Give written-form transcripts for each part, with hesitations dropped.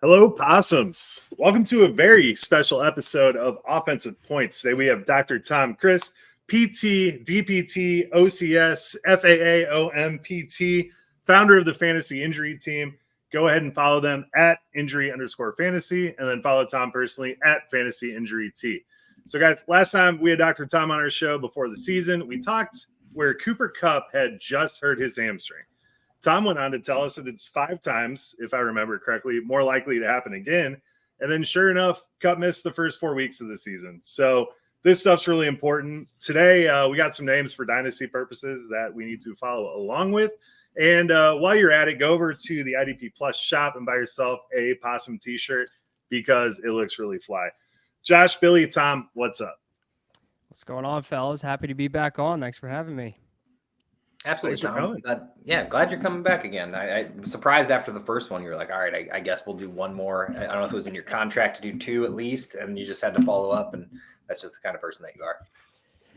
Hello, Possums. Welcome to a very special episode of Offensive Points. Today we have Dr. Tom Christ, PT, DPT, OCS, FAA, OMPT, founder of the Fantasy Injury Team. Go ahead and follow them at injury_fantasy, and then follow Tom personally at Fantasy Injury T. So, guys, last time we had Dr. Tom on our show before the season, we talked where Cooper Kupp had just hurt his hamstring. Tom went on to tell us that it's 5 times, if I remember correctly, more likely to happen again. And then sure enough, Kupp missed the first 4 weeks of the season. So this stuff's really important. Today, we got some names for Dynasty purposes that we need to follow along with. And while you're at it, go over to the IDP Plus shop and buy yourself a Possum t-shirt because it looks really fly. Josh, Billy, Tom, what's up? What's going on, fellas? Happy to be back on. Thanks for having me. Absolutely, Tom. Glad you're coming back again. I'm surprised after the first one, you were like, all right, I guess we'll do one more. I don't know if it was in your contract to do 2 at least, and you just had to follow up, and that's just the kind of person that you are.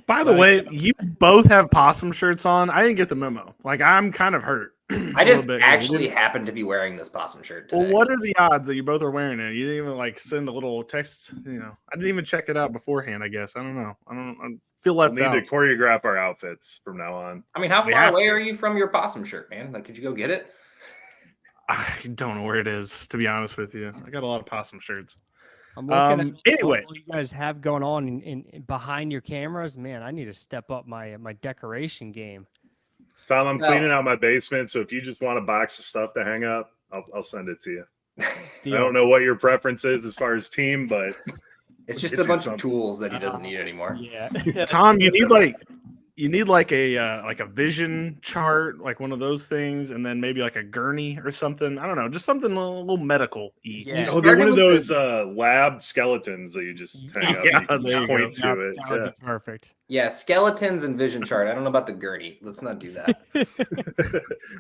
By the way, you both have possum shirts on. I didn't get the memo. Like, I'm kind of hurt. I just actually happened to be wearing this possum shirt today. Well, what are the odds that you both are wearing it? You didn't even send a little text. I didn't even check it out beforehand. I guess I don't know. I feel left out. We need to choreograph our outfits from now on. I mean, how far away are you from your possum shirt, man? Like, could you go get it? I don't know where it is, to be honest with you. I got a lot of possum shirts. I'm looking at anyway, what you guys have going on in behind your cameras. Man, I need to step up my decoration game. Tom, I'm cleaning out my basement, so if you just want a box of stuff to hang up, I'll send it to you. I don't know what your preference is as far as team, but it's just a bunch of tools that he doesn't need anymore. Yeah, Tom, you need a vision chart, like one of those things, and then maybe like a gurney or something. I don't know, just something a little medical-y. Yeah, get one of those lab skeletons that you just hang up. Yeah, you just point to it. That would be perfect. Yeah, skeletons and vision chart. I don't know about the gurney. Let's not do that.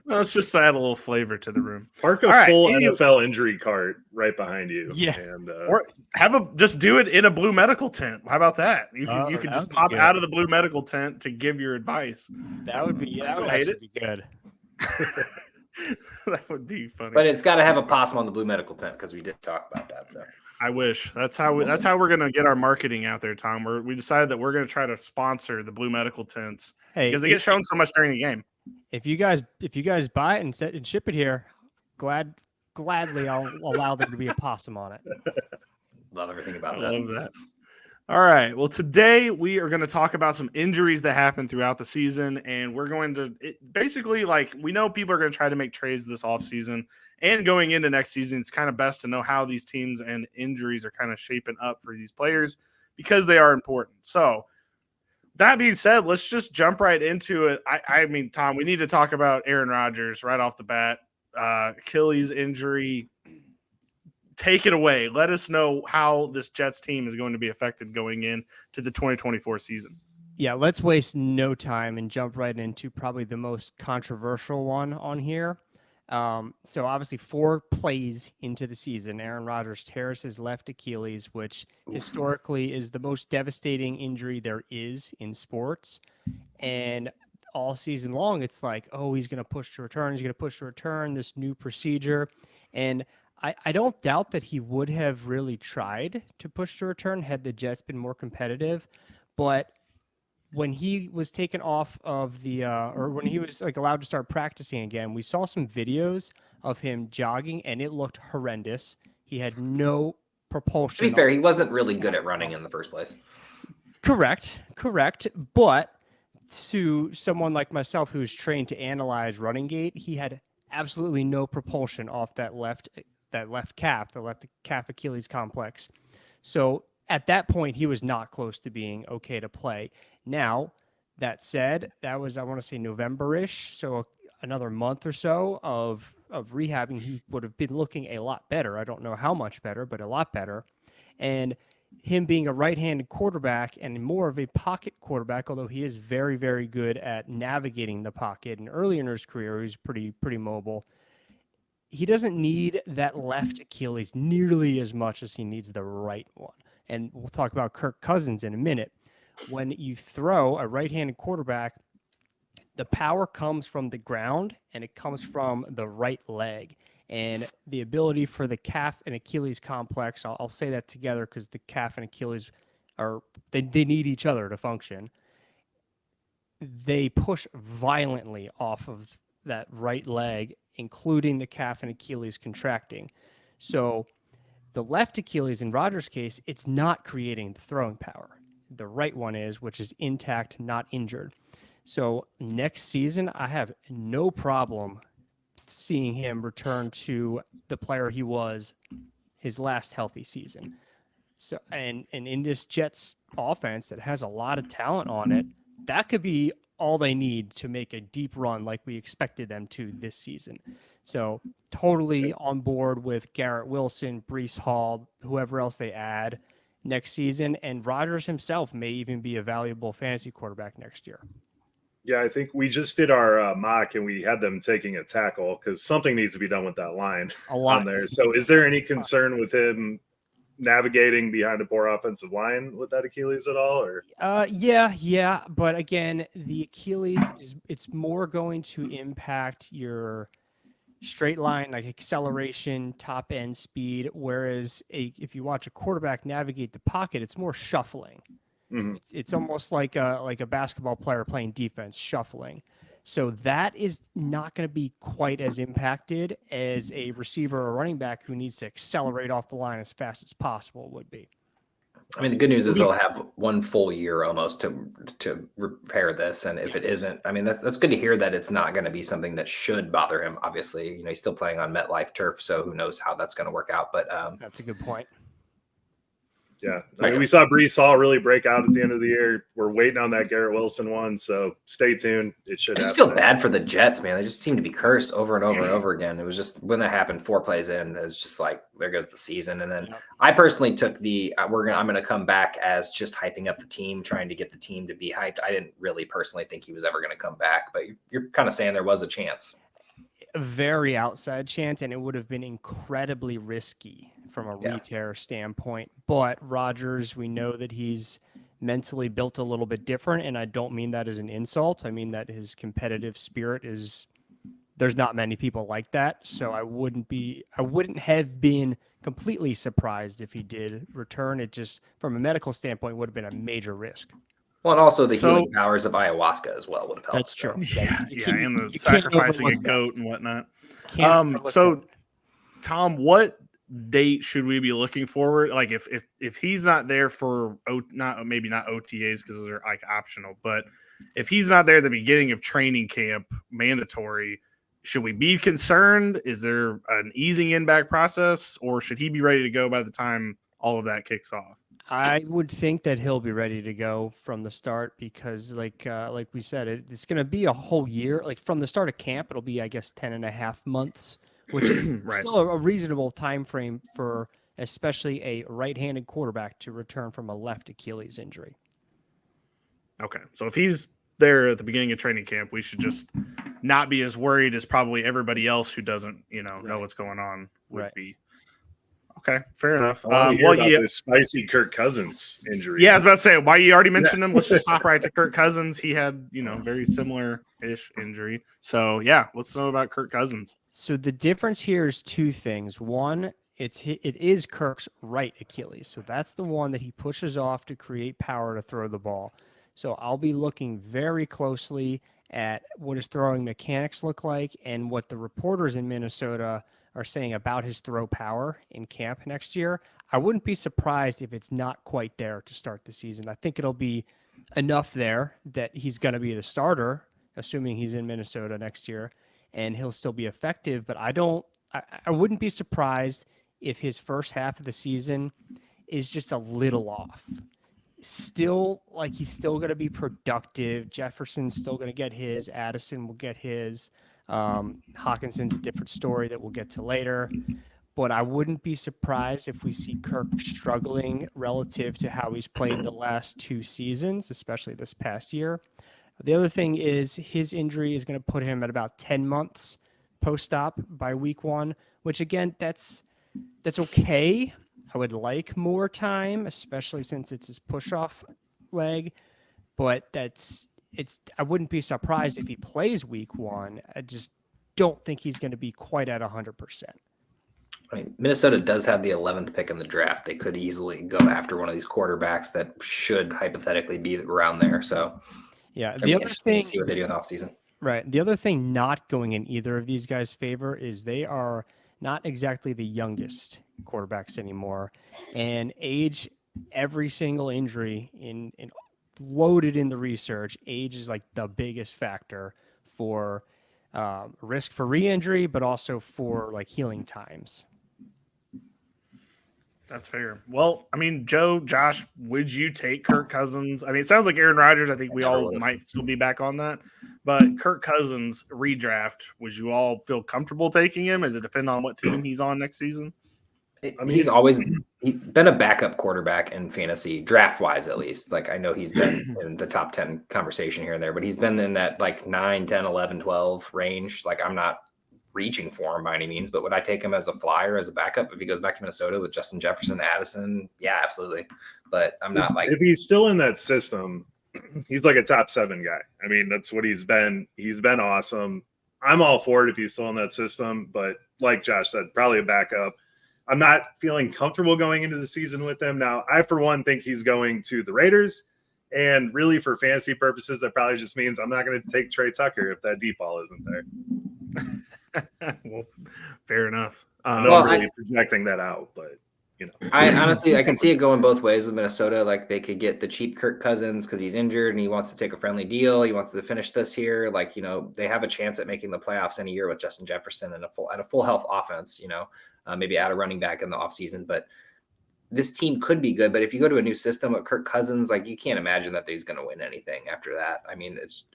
Well, it's just to add a little flavor to the room. Park a full NFL injury cart right behind you. Yeah, and or just do it in a blue medical tent. How about that? You can just pop out of the blue medical tent to give your advice. That would actually be good. That would be funny. But it's got to have a possum on the blue medical tent because we did talk about that. So I wish that's how we're gonna get our marketing out there, Tom. We decided that we're gonna try to sponsor the blue medical tents because they get shown so much during the game. If you guys buy it and ship it here, gladly I'll allow there to be a possum on it. Love everything about that. I love that. All right. Well, today we are going to talk about some injuries that happened throughout the season, and we're going to basically, we know people are going to try to make trades this offseason and going into next season. It's kind of best to know how these teams and injuries are kind of shaping up for these players because they are important. So that being said, let's just jump right into it. I mean, Tom, we need to talk about Aaron Rodgers right off the bat. Achilles injury. Take it away. Let us know how this Jets team is going to be affected going into the 2024 season. Yeah, let's waste no time and jump right into probably the most controversial one on here. So obviously 4 plays into the season, Aaron Rodgers tears his left Achilles, which historically is the most devastating injury there is in sports. And all season long, it's like, oh, he's going to push to return. He's going to push to return, this new procedure. And I don't doubt that he would have really tried to push to return had the Jets been more competitive. But when he was taken off of the or when he was allowed to start practicing again, we saw some videos of him jogging, and it looked horrendous. He had no propulsion. To be fair, he wasn't really good at running in the first place. Correct. But to someone like myself who's trained to analyze running gait, he had absolutely no propulsion off that left calf, the left calf Achilles complex. So at that point, he was not close to being okay to play. Now, that said, that was, I want to say, November-ish, so another month or so of rehabbing, he would have been looking a lot better. I don't know how much better, but a lot better. And him being a right-handed quarterback and more of a pocket quarterback, although he is very, very good at navigating the pocket, and earlier in his career, he was pretty mobile. He doesn't need that left Achilles nearly as much as he needs the right one. And we'll talk about Kirk Cousins in a minute. When you throw a right-handed quarterback, the power comes from the ground and it comes from the right leg. And the ability for the calf and Achilles complex, I'll say that together because the calf and Achilles they need each other to function. They push violently off of that right leg, including the calf and Achilles contracting. So the left Achilles in Rodgers' case, it's not creating the throwing power. The right one is, which is intact, not injured. So next season, I have no problem seeing him return to the player he was his last healthy season. So, and in this Jets offense that has a lot of talent on it, that could be all they need to make a deep run like we expected them to this season. So totally on board with Garrett Wilson, Breece Hall, whoever else they add next season. And Rodgers himself may even be a valuable fantasy quarterback next year. Yeah, I think we just did our mock and we had them taking a tackle because something needs to be done with that line on there. So is there any concern with him navigating behind a poor offensive line with that Achilles at all? Or yeah. But again, the Achilles it's more going to impact your straight line, like acceleration, top end speed. Whereas if you watch a quarterback navigate the pocket, it's more shuffling. Mm-hmm. It's almost like a basketball player playing defense, shuffling. So that is not going to be quite as impacted as a receiver or running back who needs to accelerate off the line as fast as possible would be. I mean, the good news is they'll have 1 full year almost to repair this. And if it isn't, I mean, that's good to hear that it's not going to be something that should bother him. Obviously, you know, he's still playing on MetLife turf, so who knows how that's going to work out. But that's a good point. Yeah, I mean, we saw Breece Hall really break out at the end of the year. We're waiting on that Garrett Wilson one, so stay tuned. It should. I just feel bad for the Jets, man. They just seem to be cursed over and over and over again. It was just when that happened, 4 plays in, it's just like there goes the season. And then I personally took the I'm going to come back as just hyping up the team, trying to get the team to be hyped. I didn't really personally think he was ever going to come back, but you're kind of saying there was a chance. A very outside chance, and it would have been incredibly risky from a re-tear standpoint. But Rodgers, we know that he's mentally built a little bit different, and I don't mean that as an insult. I mean that his competitive spirit is there's not many people like that. So I wouldn't have been completely surprised if he did return. It just from a medical standpoint would have been a major risk. Well, and also the healing powers of ayahuasca as well would have helped. That's true. Yeah, and the sacrificing a goat and whatnot. So, Tom, what date should we be looking forward? Like, if he's not there for not OTAs because those are like optional, but if he's not there at the beginning of training camp, mandatory, should we be concerned? Is there an easing in back process, or should he be ready to go by the time all of that kicks off? I would think that he'll be ready to go from the start because like we said, it's going to be a whole year. Like from the start of camp, it'll be, I guess, 10.5 months, which is still a reasonable time frame for especially a right-handed quarterback to return from a left Achilles injury. Okay. So if he's there at the beginning of training camp, we should just not be as worried as probably everybody else who doesn't, know what's going on would be. Okay, fair enough. This spicy Kirk Cousins injury. Yeah, I was about to say, why you already mentioned him? Let's just hop right to Kirk Cousins. He had, very similar-ish injury. So, yeah, let's know about Kirk Cousins. So the difference here is 2 things. One, it is Kirk's right Achilles. So that's the one that he pushes off to create power to throw the ball. So I'll be looking very closely at what his throwing mechanics look like and what the reporters in Minnesota are saying about his throw power in camp next year. I wouldn't be surprised if it's not quite there to start the season. I think it'll be enough there that he's going to be the starter, assuming he's in Minnesota next year, and he'll still be effective. But I wouldn't be surprised if his first half of the season is just a little off. Still, he's still going to be productive. Jefferson's still going to get his. Addison will get his. Hockenson's a different story that we'll get to later, but I wouldn't be surprised if we see Kirk struggling relative to how he's played the last 2 seasons, especially this past year. The other thing is his injury is going to put him at about 10 months post-op by week 1, which again, that's okay. I would like more time, especially since it's his push-off leg, but I wouldn't be surprised if he plays week 1. I just don't think he's going to be quite at 100%. I mean, Minnesota does have the 11th pick in the draft. They could easily go after one of these quarterbacks that should hypothetically be around there. So, yeah, the other thing, see what they do in the offseason. Right. The other thing not going in either of these guys' favor is they are not exactly the youngest quarterbacks anymore. And age, every single injury in loaded in the research, age is like the biggest factor for risk for re-injury, but also for like healing times. That's fair. Well, I mean, Josh, would you take Kirk Cousins? I mean, it sounds like Aaron Rodgers. I think we all might still be back on that. But Kirk Cousins redraft, would you all feel comfortable taking him? Does it depend on what team he's on next season? I mean, he's been a backup quarterback in fantasy, draft-wise at least. Like, I know he's been in the top 10 conversation here and there, but he's been in that like 9, 10, 11, 12 range. Like, I'm not reaching for him by any means, but would I take him as a flyer, as a backup if he goes back to Minnesota with Justin Jefferson, Addison? Yeah, absolutely. But I'm not like, if he's still in that system, he's like a top 7 guy. I mean, that's what he's been. He's been awesome. I'm all for it if he's still in that system, but like Josh said, probably a backup. I'm not feeling comfortable going into the season with him. Now, I, for one, think he's going to the Raiders. And really, for fantasy purposes, that probably just means I'm not going to take Trey Tucker if that deep ball isn't there. Well, fair enough. I'm really projecting that out, but you know, I honestly, I can see it going both ways with Minnesota. Like, they could get the cheap Kirk Cousins because he's injured and he wants to take a friendly deal. He wants to finish this year. Like, you know, they have a chance at making the playoffs in a year with Justin Jefferson and a full health offense, you know, maybe add a running back in the offseason. But this team could be good. But if you go to a new system with Kirk Cousins, like, you can't imagine that he's going to win anything after that. I mean, it's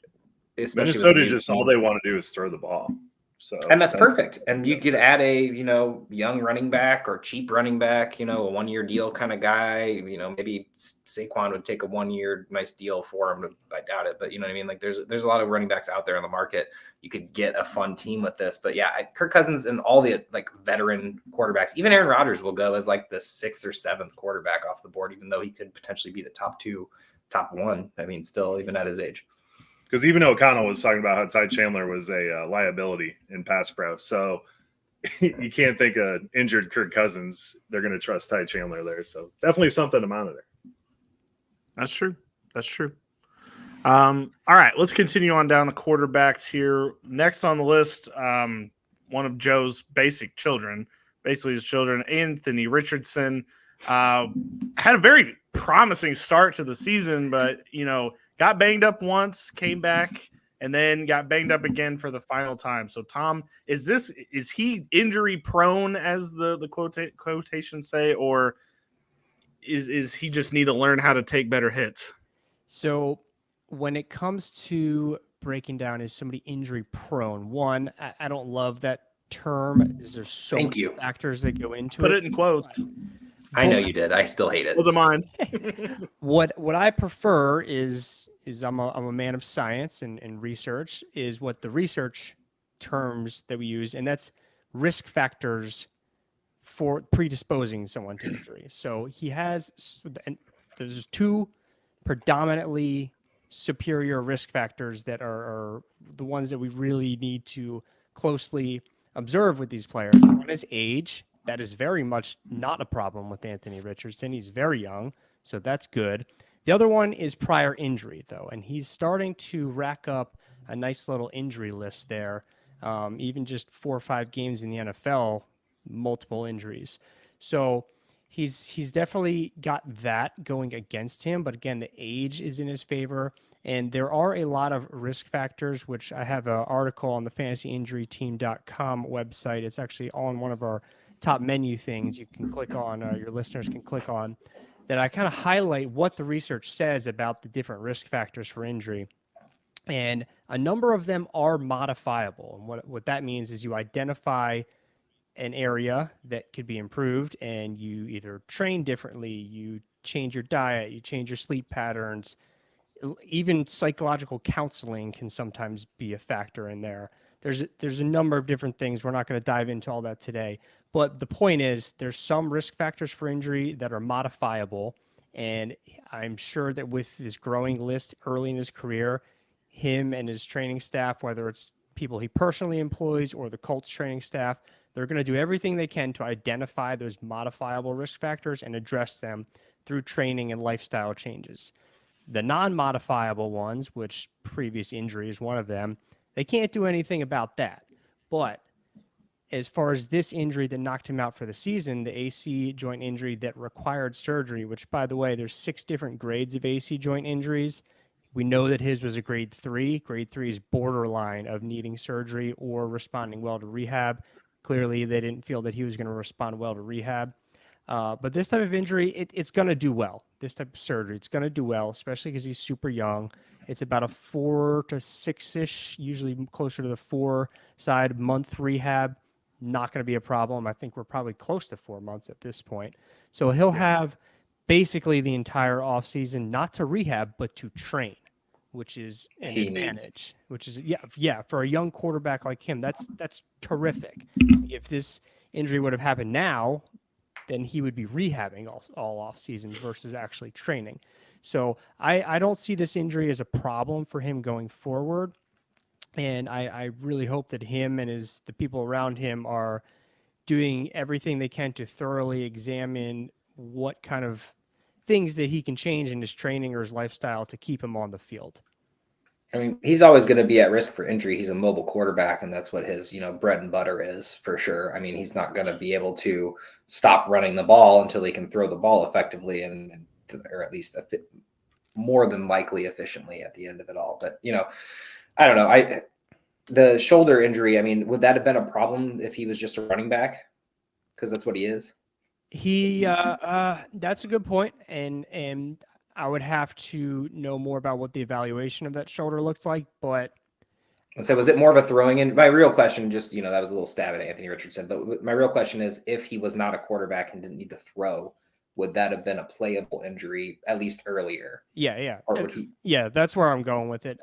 Minnesota just all they want to do is throw the ball. So, and that's perfect. And you could add a, you know, young running back or cheap running back, you know, a 1-year deal kind of guy. You know, maybe Saquon would take a 1-year nice deal for him. I doubt it, but you know what I mean? Like, there's a lot of running backs out there in the market. You could get a fun team with this. But yeah, Kirk Cousins and all the like veteran quarterbacks, even Aaron Rodgers will go as like the 6th or 7th quarterback off the board, even though he could potentially be the top 2, top 1. I mean, still, even at his age. Because even O'Connell was talking about how Ty Chandler was a liability in pass pro. So you can't think of injured Kirk Cousins. They're going to trust Ty Chandler there. So definitely something to monitor. That's true. That's true. All right, let's continue on down the quarterbacks here. Next on the list, one of Joe's basically his children, Anthony Richardson, had a very promising start to the season, but, you know, got banged up once, came back, and then got banged up again for the final time. So, Tom, is he injury prone, as the quotations say, or is he just need to learn how to take better hits? So, when it comes to breaking down, is somebody injury prone? One, I don't love that term. There's so many factors that go into it. Put it in quotes. I know you did. I still hate it. Wasn't mine. What I prefer is I'm a man of science and research is what the research terms that we use, and that's risk factors for predisposing someone to injury. So there's 2 predominantly superior risk factors that are the ones that we really need to closely observe with these players. One is age. That is very much not a problem with Anthony Richardson. He's very young, so that's good. The other one is prior injury, though, and he's starting to rack up a nice little injury list there. Even just 4 or 5 games in the NFL, multiple injuries. So he's definitely got that going against him, but again, the age is in his favor. And there are a lot of risk factors, which I have an article on the fantasyinjuryteam.com website. It's actually on one of our top menu things you can click on, your listeners can click on, that I kind of highlight what the research says about the different risk factors for injury. And a number of them are modifiable. And what that means is you identify an area that could be improved and you either train differently, you change your diet, you change your sleep patterns. Even psychological counseling can sometimes be a factor in there. There's a number of different things. We're not going to dive into all that today. But the point is there's some risk factors for injury that are modifiable. And I'm sure that with this growing list early in his career, him and his training staff, whether it's people he personally employs or the Colts training staff. They're going to do everything they can to identify those modifiable risk factors and address them through training and lifestyle changes. The non-modifiable ones, which previous injury is one of them, they can't do anything about that. But as far as this injury that knocked him out for the season, the AC joint injury that required surgery, which, by the way, there's 6 different grades of AC joint injuries. We know that his was a grade 3. Grade 3 is borderline of needing surgery or responding well to rehab. Clearly, they didn't feel that he was going to respond well to rehab. But this type of injury, it's going to do well. This type of surgery, it's going to do well, especially because he's super young. It's about a 4 to 6-ish, usually closer to the 4 side month rehab. Not going to be a problem. I think we're probably close to 4 months at this point. So he'll have basically the entire offseason, not to rehab, but to train, which is an advantage. Which is, yeah, for a young quarterback like him, that's terrific. If this injury would have happened now, then he would be rehabbing all off season versus actually training. So I don't see this injury as a problem for him going forward. And I really hope that him and the people around him are doing everything they can to thoroughly examine what kind of things that he can change in his training or his lifestyle to keep him on the field. I mean, he's always going to be at risk for injury. He's a mobile quarterback, and that's what his, bread and butter is for sure. I mean, he's not going to be able to stop running the ball until he can throw the ball effectively or at least more than likely efficiently at the end of it all. But, I don't know. The shoulder injury, I mean, would that have been a problem if he was just a running back? Because that's what he is. That's a good point. And I would have to know more about what the evaluation of that shoulder looks like, but. So was it more of a throwing in? My real question, that was a little stab at Anthony Richardson, but my real question is, if he was not a quarterback and didn't need to throw, would that have been a playable injury at least earlier? Yeah. Or would he? Yeah, that's where I'm going with it.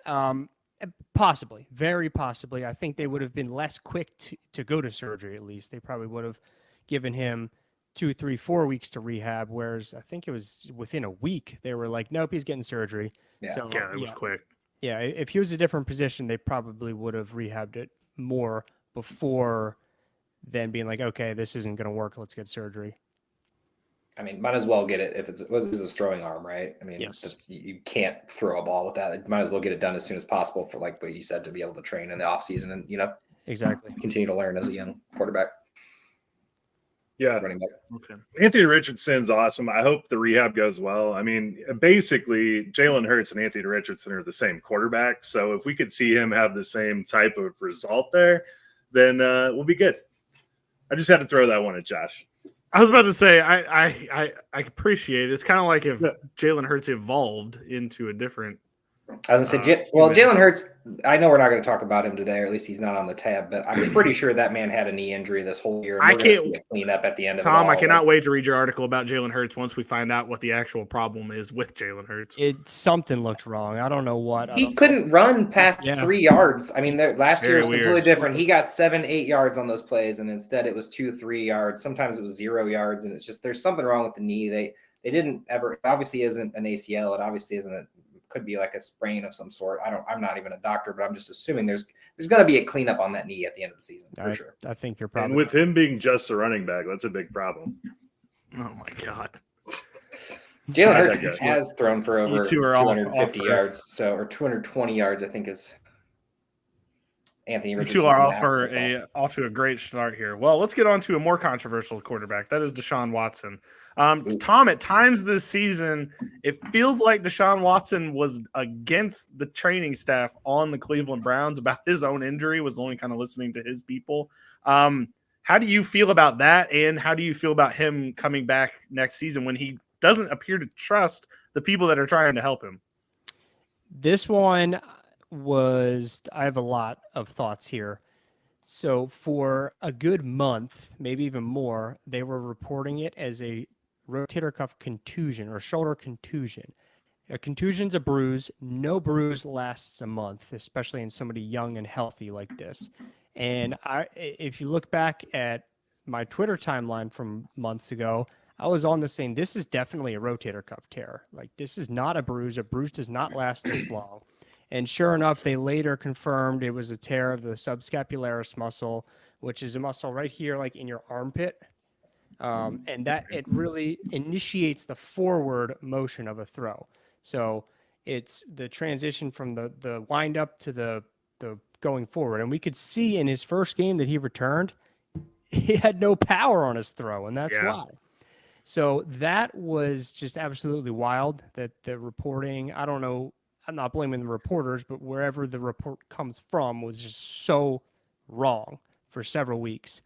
Possibly, very possibly. I think they would have been less quick to go to surgery. At least they probably would have given him 2, 3, 4 weeks to rehab. Whereas I think it was within a week they were like, "Nope, he's getting surgery." Yeah, so, it was quick. Yeah, if he was a different position, they probably would have rehabbed it more before then being like, "Okay, this isn't going to work. Let's get surgery." I mean, might as well get it if it was a throwing arm, right? I mean, yes. You can't throw a ball with that. You might as well get it done as soon as possible for, like what you said, to be able to train in the off season and exactly continue to learn as a young quarterback. Yeah, running back. Okay. Anthony Richardson's awesome. I hope the rehab goes well. I mean, basically, Jalen Hurts and Anthony Richardson are the same quarterback. So if we could see him have the same type of result there, then we'll be good. I just had to throw that one at Josh. I was about to say, I appreciate it. It's kind of like if Jalen Hurts evolved into a different. I was going to say, Jalen Hurts, I know we're not going to talk about him today, or at least he's not on the tab, but I'm pretty sure that man had a knee injury this whole year. I can't clean up at the end of Tom, it all. I cannot wait to read your article about Jalen Hurts once we find out what the actual problem is with Jalen Hurts. Something looked wrong. I don't know what. He couldn't run past 3 yards. I mean, last year was completely different. He got 7, 8 yards on those plays, and instead it was 2, 3 yards. Sometimes it was 0 yards, and it's just there's something wrong with the knee. They didn't ever. It obviously isn't an ACL. It obviously isn't could be like a sprain of some sort. I'm not even a doctor, but I'm just assuming there's going to be a cleanup on that knee at the end of the season for sure. I think you're probably. And with him being just a running back, that's a big problem. Oh my God. Jalen Hurts has thrown for over 250 yards, or 220 yards, I think is Anthony Richardson. You two are off to a great start here. Well, let's get on to a more controversial quarterback. That is Deshaun Watson. Tom, at times this season, it feels like Deshaun Watson was against the training staff on the Cleveland Browns about his own injury, was only kind of listening to his people. How do you feel about that? And how do you feel about him coming back next season when he doesn't appear to trust the people that are trying to help him? This one I have a lot of thoughts here. So for a good month, maybe even more, they were reporting it as a rotator cuff contusion or shoulder contusion. A contusion's a bruise. No bruise lasts a month, especially in somebody young and healthy like this. And if you look back at my Twitter timeline from months ago, I was on this saying, this is definitely a rotator cuff tear. Like, this is not a bruise. A bruise does not last this long. And sure enough, they later confirmed it was a tear of the subscapularis muscle, which is a muscle right here, like in your armpit. And that it really initiates the forward motion of a throw. So it's the transition from the wind up to the going forward. And we could see in his first game that he returned, he had no power on his throw, and that's why. So that was just absolutely wild that the reporting, I don't know, I'm not blaming the reporters, but wherever the report comes from was just so wrong for several weeks.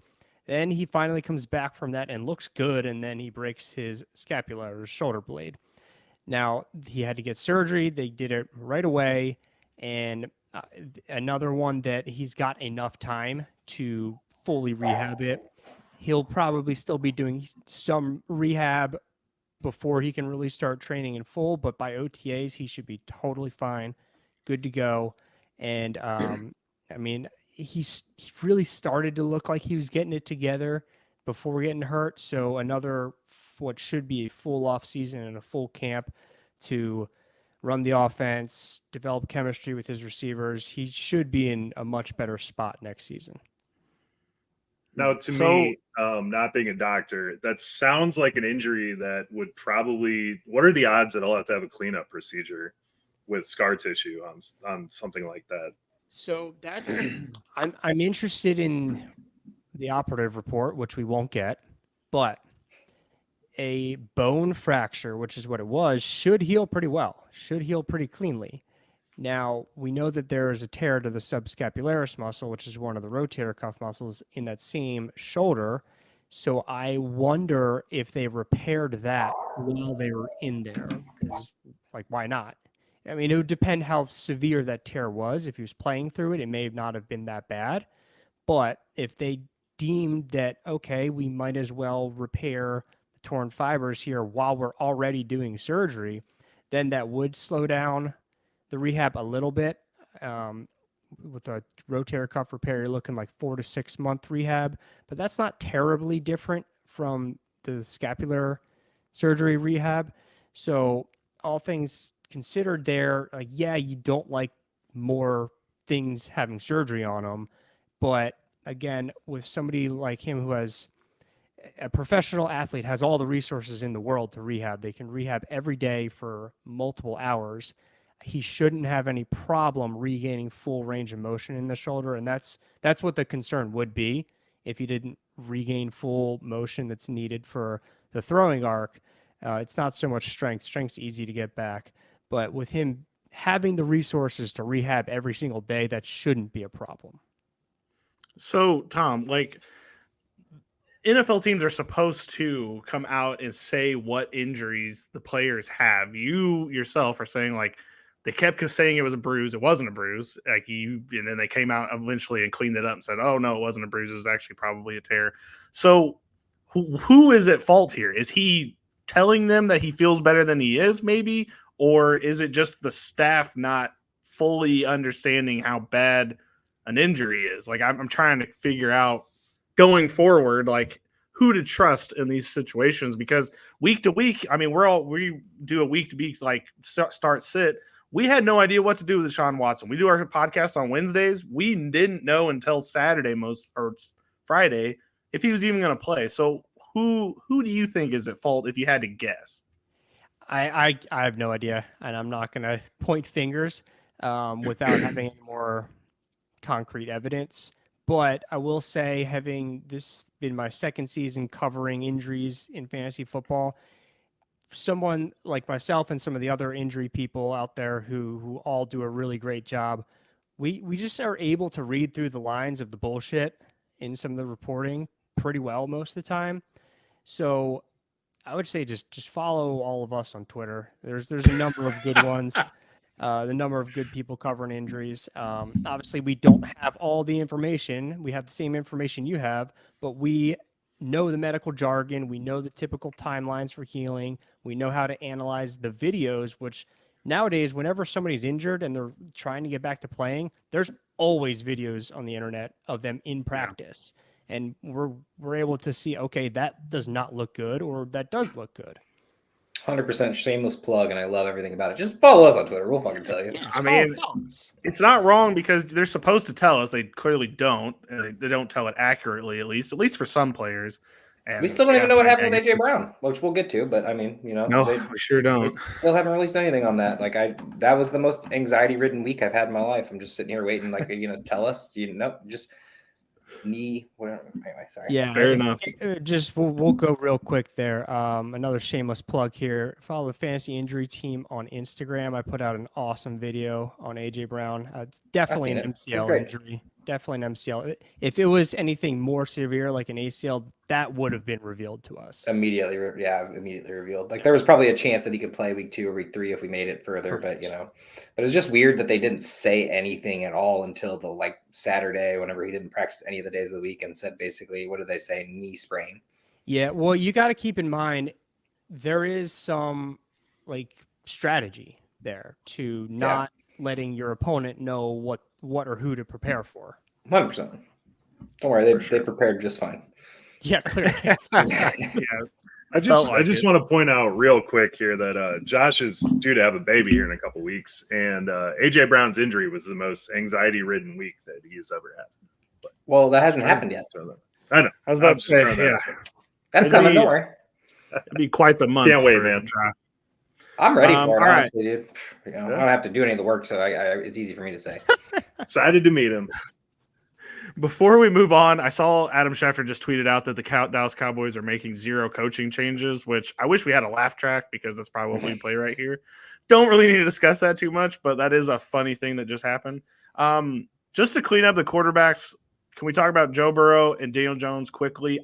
Then he finally comes back from that and looks good, and then he breaks his scapula or his shoulder blade. Now, he had to get surgery. They did it right away, and another one that he's got enough time to fully rehab it. He'll probably still be doing some rehab before he can really start training in full, but by OTAs, he should be totally fine, good to go. And, I mean, he really started to look like he was getting it together before getting hurt. So another, what should be a full off season and a full camp to run the offense, develop chemistry with his receivers. He should be in a much better spot next season. Now, to me, not being a doctor, that sounds like an injury that would probably. What are the odds that I'll have to have a cleanup procedure with scar tissue on something like that? So that's I'm interested in the operative report, which we won't get, but a bone fracture, which is what it was, should heal pretty well, should heal pretty cleanly. Now, we know that there is a tear to the subscapularis muscle, which is one of the rotator cuff muscles in that same shoulder. So I wonder if they repaired that while they were in there. Because, like, why not? I mean, it would depend how severe that tear was. If he was playing through it, it may not have been that bad. But if they deemed that, okay, we might as well repair the torn fibers here while we're already doing surgery, then that would slow down the rehab a little bit. With a rotator cuff repair, you're looking like 4 to 6 month rehab, but that's not terribly different from the scapular surgery rehab. So all things considered there, like, yeah, you don't like more things having surgery on them, but again, with somebody like him who has a professional athlete, has all the resources in the world to rehab, they can rehab every day for multiple hours. He shouldn't have any problem regaining full range of motion in the shoulder. And that's what the concern would be if he didn't regain full motion that's needed for the throwing arc. It's not so much strength. Strength's easy to get back. But with him having the resources to rehab every single day, that shouldn't be a problem. So, Tom, like, NFL teams are supposed to come out and say what injuries the players have. You yourself are saying, like, they kept saying it was a bruise. It wasn't a bruise. And then they came out eventually and cleaned it up and said, oh, no, it wasn't a bruise. It was actually probably a tear. So who is at fault here? Is he telling them that he feels better than he is, maybe? Or is it just the staff not fully understanding how bad an injury is? Like, I'm trying to figure out going forward, like, who to trust in these situations, because week to week, I mean, we do a week to week, like, start sit. We had no idea what to do with Deshaun Watson. We do our podcast on Wednesdays. We didn't know until Saturday or Friday if he was even going to play. So who do you think is at fault if you had to guess? I have no idea, and I'm not going to point fingers without having any more concrete evidence. But I will say, having this been my second season covering injuries in fantasy football, someone like myself and some of the other injury people out there who all do a really great job, we just are able to read through the lines of the bullshit in some of the reporting pretty well most of the time. So I would say just follow all of us on Twitter. There's a number of good ones, the number of good people covering injuries. Obviously, we don't have all the information. We have the same information you have, but we know the medical jargon. We know the typical timelines for healing. We know how to analyze the videos, which nowadays, whenever somebody's injured and they're trying to get back to playing, there's always videos on the internet of them in practice. Yeah. And we're able to see, okay, that does not look good, or that does look good. 100% shameless plug, and I love everything about it. Just follow us on Twitter. We'll fucking tell you. Yeah, I mean, it's not wrong because they're supposed to tell us. They clearly don't. They don't tell it accurately, at least for some players. And we still don't even know what happened with AJ Brown, which we'll get to. But I mean, no, we sure don't. They still haven't released anything on that. Like that was the most anxiety-ridden week I've had in my life. I'm just sitting here waiting. Like, are you gonna tell us? Nope, just me. Whatever. Anyway, sorry. Yeah, fair enough. Just we'll go real quick there. Another shameless plug here. Follow the Fantasy Injury Team on Instagram. I put out an awesome video on AJ Brown. It's definitely an MCL injury. Definitely an MCL. If it was anything more severe, like an ACL, that would have been revealed to us. Immediately revealed. Like there was probably a chance that he could play week 2 or week 3 if we made it further. Correct. But but it was just weird that they didn't say anything at all until the Saturday, whenever he didn't practice any of the days of the week, and said basically, what did they say? Knee sprain. Yeah. Well, you got to keep in mind there is some strategy there to not letting your opponent know what or who to prepare for. 100%. Don't worry, they prepared just fine. Yeah, clearly. I just want to point out real quick here that Josh is due to have a baby here in a couple weeks, and AJ Brown's injury was the most anxiety-ridden week that he's ever had. Well, that hasn't happened yet. I know. I was about to say, that's coming. Don't worry. It'd be quite the month. Can't wait, man. I'm ready for it, right. honestly, dude. I don't have to do any of the work, so it's easy for me to say. Excited to meet him. Before we move on, I saw Adam Schefter just tweeted out that the Dallas Cowboys are making 0 coaching changes, which I wish we had a laugh track because that's probably what we play right here. Don't really need to discuss that too much, but that is a funny thing that just happened. Just to clean up the quarterbacks, can we talk about Joe Burrow and Daniel Jones quickly?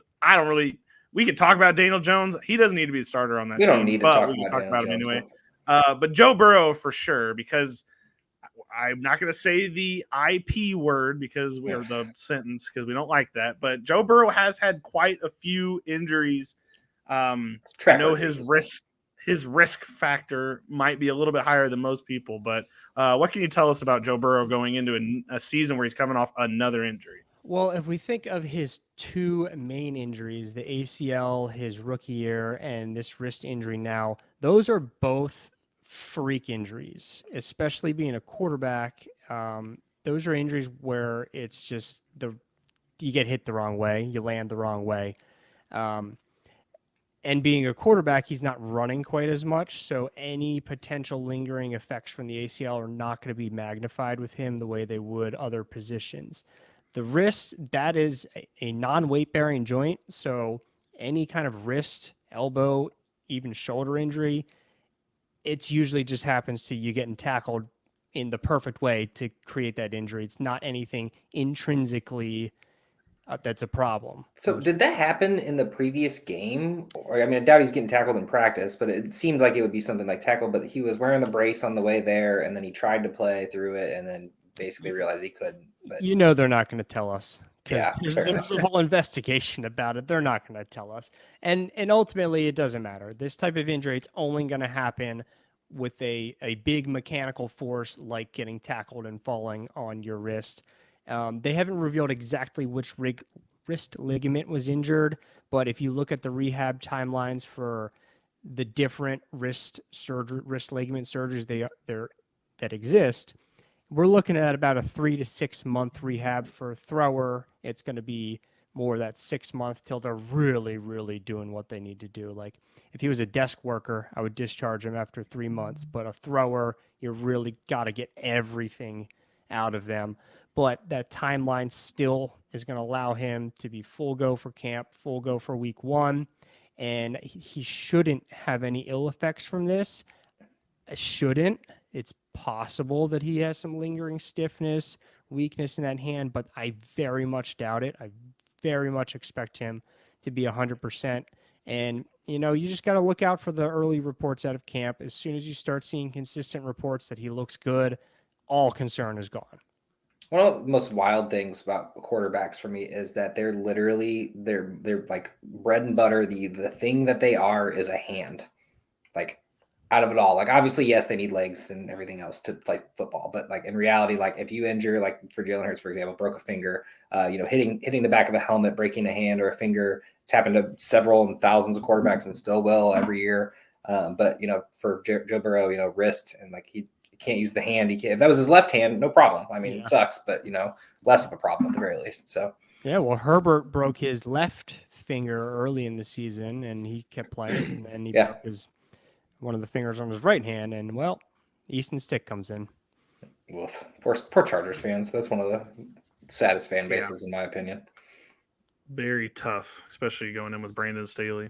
We can talk about Daniel Jones. He doesn't need to be the starter on that team. We don't need to talk about him anyway. But Joe Burrow for sure, because I'm not going to say the IP word because we're the sentence because we don't like that. But Joe Burrow has had quite a few injuries. I know his risk factor might be a little bit higher than most people. But what can you tell us about Joe Burrow going into a season where he's coming off another injury? Well, if we think of his 2 main injuries, the ACL his rookie year and this wrist injury now, those are both freak injuries, especially being a quarterback. Those are injuries where it's just you get hit the wrong way, you land the wrong way. And being a quarterback, he's not running quite as much, so any potential lingering effects from the ACL are not going to be magnified with him the way they would other positions. The wrist, that is a non-weight-bearing joint, so any kind of wrist, elbow, even shoulder injury, it's usually just happens to you getting tackled in the perfect way to create that injury. It's not anything intrinsically that's a problem. So did that happen in the previous game? Or I mean, I doubt he's getting tackled in practice, but it seemed like it would be something like tackle, but he was wearing the brace on the way there, and then he tried to play through it and then basically realized he couldn't. But they're not going to tell us because there's a whole investigation about it. They're not going to tell us. And ultimately, it doesn't matter. This type of injury, it's only going to happen with a big mechanical force like getting tackled and falling on your wrist. They haven't revealed exactly which wrist ligament was injured, but if you look at the rehab timelines for the different wrist ligament surgeries that exist, we're looking at about a 3 to 6 month rehab for a thrower. It's going to be more that 6 month till they're really, really doing what they need to do. Like if he was a desk worker, I would discharge him after 3 months, but a thrower, you really got to get everything out of them. But that timeline still is going to allow him to be full go for camp, full go for week 1. And he shouldn't have any ill effects from this. It's possible that he has some lingering stiffness, weakness in that hand, but I very much doubt it. I very much expect him to be 100%. And, you just got to look out for the early reports out of camp. As soon as you start seeing consistent reports that he looks good, all concern is gone. One of the most wild things about quarterbacks for me is that they're literally they're like bread and butter. The thing that they are is a hand. Like out of it all, like obviously, yes, they need legs and everything else to play football. But like in reality, like if you injure, like for Jalen Hurts, for example, broke a finger, hitting the back of a helmet, breaking a hand or a finger, it's happened to several and thousands of quarterbacks and still will every year. But for Joe Burrow, wrist and like he can't use the hand. He can't. If that was his left hand, no problem. I mean, It sucks, but less of a problem at the very least. So yeah, well, Herbert broke his left finger early in the season, and he kept playing, and then he broke one of the fingers on his right hand, and well, Easton Stick comes in. Oof. Poor Chargers fans. That's one of the saddest fan bases in my opinion. Very tough, especially going in with Brandon Staley.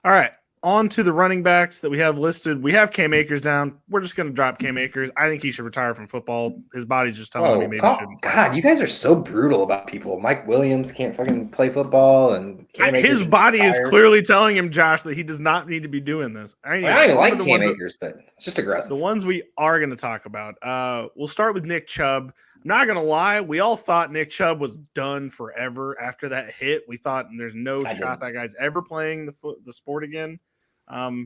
All right, on to the running backs that we have listed. We have Cam Akers down. We're just going to drop Cam Akers. I think he should retire from football. His body's just telling me maybe he shouldn't. God, you guys are so brutal about people. Mike Williams can't fucking play football, and his body is clearly telling him, Josh, that he does not need to be doing this. I don't even like Cam Akers, but it's just aggressive. The ones we are going to talk about. We'll start with Nick Chubb. I'm not going to lie. We all thought Nick Chubb was done forever after that hit. We thought there's no shot that guy's ever playing the sport again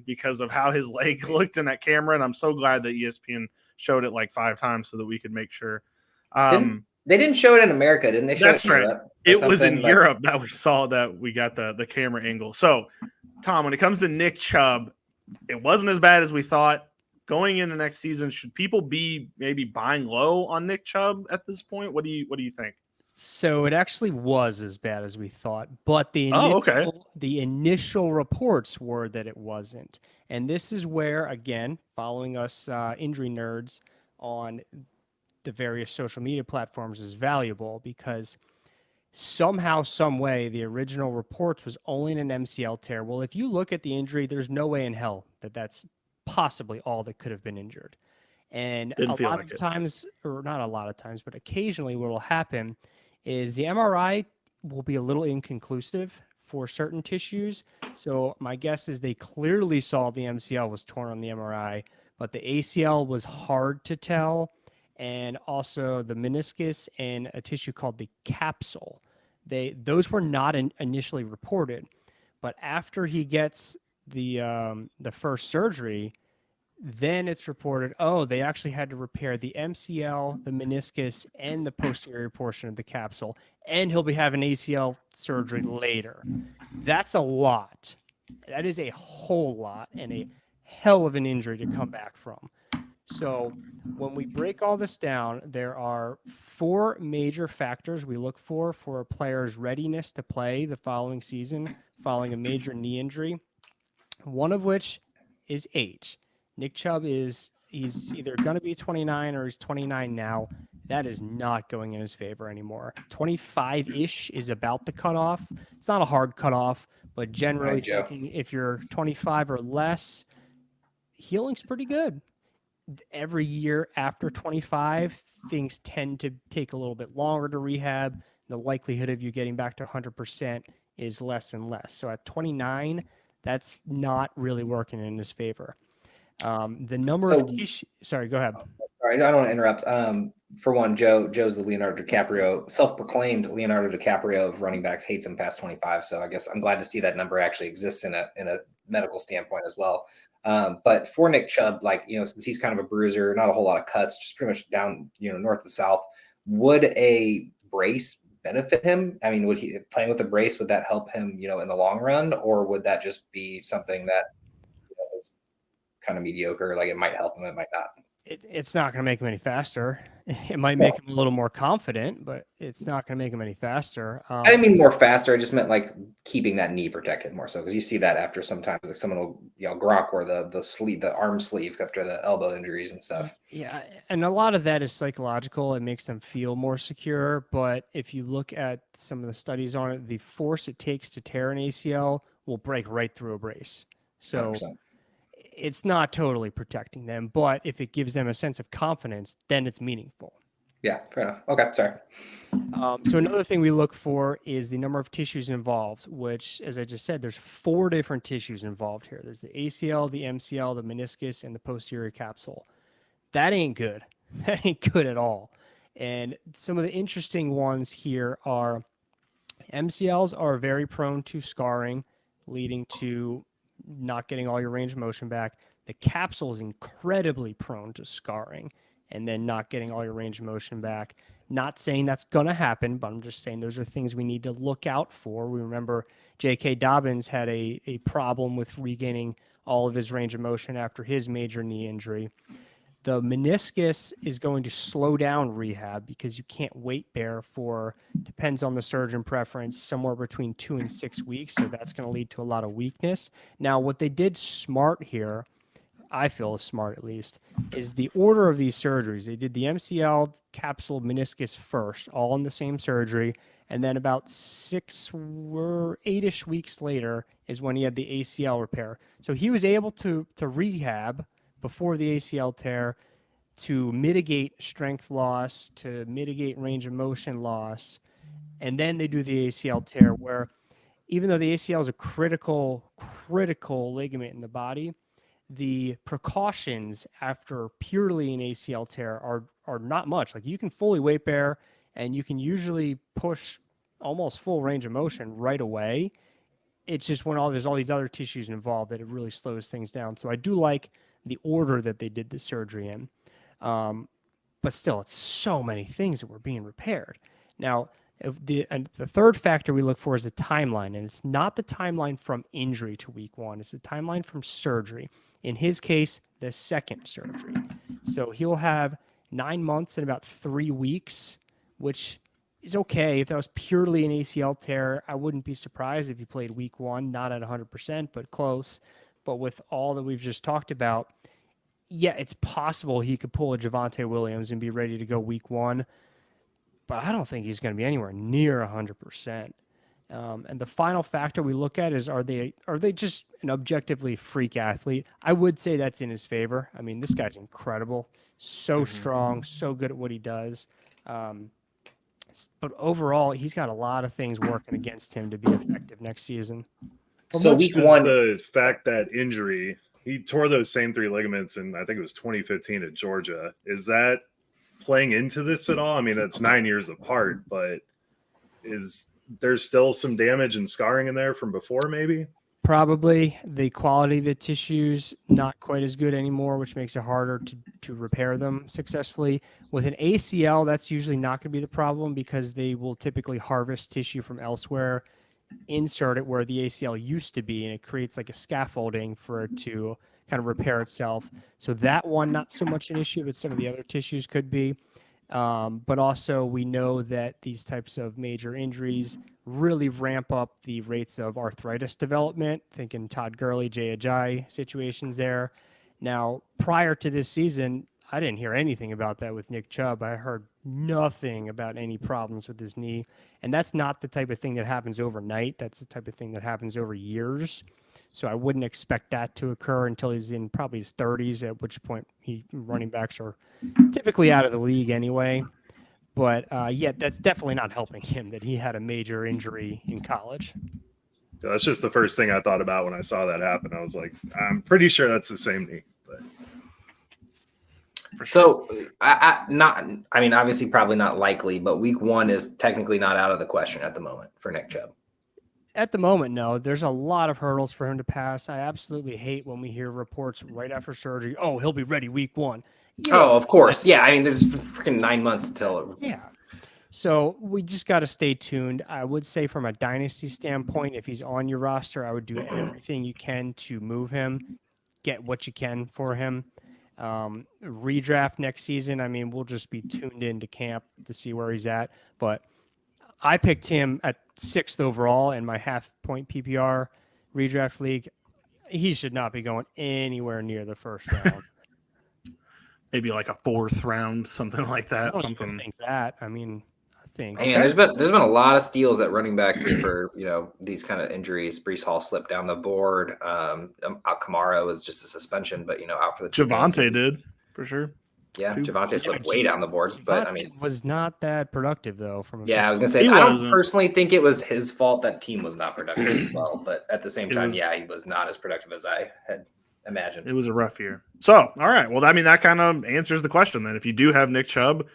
because of how his leg looked in that camera. And I'm so glad that ESPN showed it like 5 times so that we could make sure. They didn't show it in America, didn't they? That's right. It was in Europe that we saw that we got the camera angle. So, Tom, when it comes to Nick Chubb, it wasn't as bad as we thought. Going into next season, should people be maybe buying low on Nick Chubb at this point? What do you think? So it actually was as bad as we thought, but the initial reports were that it wasn't. And this is where, again, following us injury nerds on the various social media platforms is valuable because somehow, some way, the original reports was only an MCL tear. Well, if you look at the injury, there's no way in hell that that's possibly all that could have been injured. And times, or not a lot of times, but occasionally what will happen is the MRI will be a little inconclusive for certain tissues. So my guess is they clearly saw the MCL was torn on the MRI, but the ACL was hard to tell. And also the meniscus and a tissue called the capsule. Those were not initially reported, but after he gets the first surgery, then it's reported, they actually had to repair the MCL, the meniscus, and the posterior portion of the capsule, and he'll be having ACL surgery later. That's a lot. That is a whole lot and a hell of an injury to come back from. So when we break all this down, there are 4 major factors we look for a player's readiness to play the following season following a major knee injury. One of which is age. Nick Chubb he's either going to be 29 or he's 29 now. That is not going in his favor anymore. 25-ish is about the cutoff. It's not a hard cutoff, but generally thinking if you're 25 or less, healing's pretty good. Every year after 25, things tend to take a little bit longer to rehab. The likelihood of you getting back to 100% is less and less. So at 29, that's not really working in his favor. The number of sorry, go ahead. Sorry, I don't want to interrupt. For one, Joe's the Leonardo DiCaprio, self-proclaimed Leonardo DiCaprio of running backs, hates him past 25. So I guess I'm glad to see that number actually exists in a medical standpoint as well. But for Nick Chubb, since he's kind of a bruiser, not a whole lot of cuts, just pretty much down, north to south, would a brace benefit him? I mean, would he playing with a brace, would that help him, in the long run, or would that just be something that is kind of mediocre? Like it might help him, it might not. It's not going to make him any faster. It might make him a little more confident, but it's not going to make him any faster. I didn't mean more faster. I just meant like keeping that knee protected more so, because you see that after sometimes like someone will Gronk or the arm sleeve after the elbow injuries and stuff. Yeah, and a lot of that is psychological. It makes them feel more secure. But if you look at some of the studies on it, the force it takes to tear an ACL will break right through a brace. So 100%. It's not totally protecting them, but if it gives them a sense of confidence, then it's meaningful. Yeah, fair enough. Okay, sorry. So another thing we look for is the number of tissues involved, which, as I just said, there's 4 different tissues involved here. There's the ACL, the MCL, the meniscus, and the posterior capsule. That ain't good. That ain't good at all. And some of the interesting ones here are MCLs are very prone to scarring, leading to not getting all your range of motion back. The capsule is incredibly prone to scarring and then not getting all your range of motion back. Not saying that's going to happen, but I'm just saying those are things we need to look out for. We remember J.K. Dobbins had a problem with regaining all of his range of motion after his major knee injury. The meniscus is going to slow down rehab because you can't weight bear for, depends on the surgeon preference, somewhere between 2 and 6 weeks. So that's going to lead to a lot of weakness. Now, what they did smart here, I feel smart at least, is the order of these surgeries. They did the MCL, capsule, meniscus first, all in the same surgery. And then about 6 or 8-ish weeks later is when he had the ACL repair. So he was able to rehab before the ACL tear to mitigate strength loss, to mitigate range of motion loss. And then they do the ACL tear, where even though the ACL is a critical ligament in the body, the precautions after purely an ACL tear are not much. Like, you can fully weight bear and you can usually push almost full range of motion right away. It's just when there's all these other tissues involved that it really slows things down. So I do like the order that they did the surgery in. But still, it's so many things that were being repaired. Now, the third factor we look for is the timeline, and it's not the timeline from injury to week 1. It's the timeline from surgery. In his case, the second surgery. So he'll have 9 months and about 3 weeks, which is okay. If that was purely an ACL tear, I wouldn't be surprised if he played week 1, not at 100%, but close. But with all that we've just talked about, yeah, it's possible he could pull a Javonte Williams and be ready to go week 1, but I don't think he's going to be anywhere near 100%. And the final factor we look at is, are they just an objectively freak athlete? I would say that's in his favor. I mean, this guy's incredible, so strong, so good at what he does. But overall, he's got a lot of things working against him to be effective next season. So week 1, the fact that injury, he tore those same 3 ligaments in, I think it was 2015 at Georgia. Is that playing into this at all? I mean, that's 9 years apart, but is there's still some damage and scarring in there from before, maybe? Probably. The quality of the tissues not quite as good anymore, which makes it harder to repair them successfully. With an ACL, that's usually not going to be the problem because they will typically harvest tissue from elsewhere, insert it where the ACL used to be, and it creates like a scaffolding for it to kind of repair itself. So that one, not so much an issue, but some of the other tissues could be. But also we know that these types of major injuries really ramp up the rates of arthritis development, thinking Todd Gurley, Jay Ajayi situations there. Now, prior to this season, I didn't hear anything about that with Nick Chubb. I heard nothing about any problems with his knee. And that's not the type of thing that happens overnight. That's the type of thing that happens over years. So I wouldn't expect that to occur until he's in probably his 30s, at which point running backs are typically out of the league anyway. But yeah, that's definitely not helping him that he had a major injury in college. That's just the first thing I thought about when I saw that happen. I was like, I'm pretty sure that's the same knee. But so I mean, obviously probably not likely, but week 1 is technically not out of the question at the moment for Nick Chubb. At the moment, no. There's a lot of hurdles for him to pass. I absolutely hate when we hear reports right after surgery, oh, he'll be ready week 1. Yeah. Oh, of course. Yeah, I mean, there's freaking 9 months until it. Yeah. So we just got to stay tuned. I would say from a dynasty standpoint, if he's on your roster, I would do everything you can to move him, get what you can for him. Redraft next season, I mean, we'll just be tuned into camp to see where he's at. But I picked him at 6th overall in my half-point PPR redraft league. He should not be going anywhere near the first round. Maybe like a 4th round, something like that. I don't even think that. I mean, I think. Yeah, there's been a lot of steals at running backs for these kind of injuries. Breece Hall slipped down the board. Kamara was just a suspension, but out for the Javonte did for sure. Yeah, Javonte slipped way down the board, but I mean, was not that productive though. I was gonna say I don't personally think it was his fault that team was not productive as well, but at the same time, he was not as productive as I had imagined. It was a rough year. So, all right, well, I mean, that kind of answers the question. Then, if you do have Nick Chubb,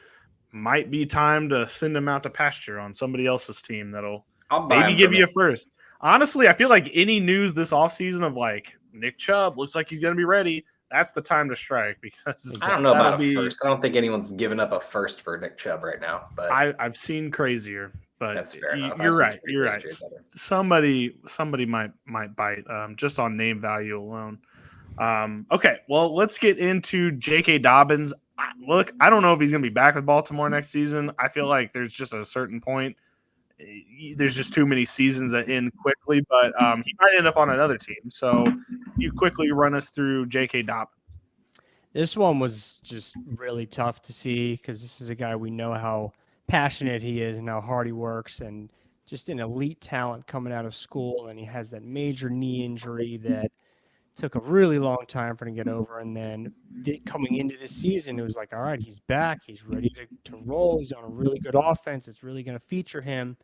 might be time to send him out to pasture on somebody else's team that'll maybe give you a first. Honestly, I feel like any news this offseason of like Nick Chubb looks like he's going to be ready, that's the time to strike, because I don't know about a first. I don't think anyone's given up a first for Nick Chubb right now. But I've seen crazier. But that's fair enough. You're right. You're right. Somebody might bite just on name value alone. Okay, well, let's get into J.K. Dobbins. Look, I don't know if he's going to be back with Baltimore next season. I feel like there's just a certain point. There's just too many seasons that end quickly, but he might end up on another team. So you quickly run us through J.K. Dobbins. This one was just really tough to see because this is a guy we know how passionate he is and how hard he works and just an elite talent coming out of school. And he has that major knee injury that took a really long time for him to get over. And then coming into this season, it was like, all right, he's back. He's ready to roll. He's on a really good offense. It's really going to feature him.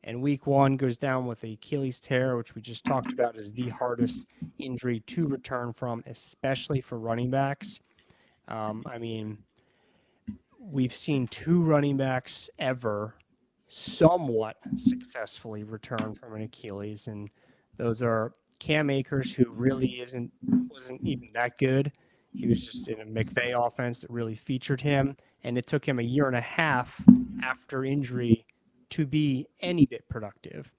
And week one goes down with the Achilles tear, which we just talked about is the hardest injury to return from, especially for running backs. I mean, we've seen 2 running backs ever somewhat successfully return from an Achilles, and those are Cam Akers, who really wasn't even that good. He was just in a McVay offense that really featured him, and it took him 1.5 years after injury to be any bit productive.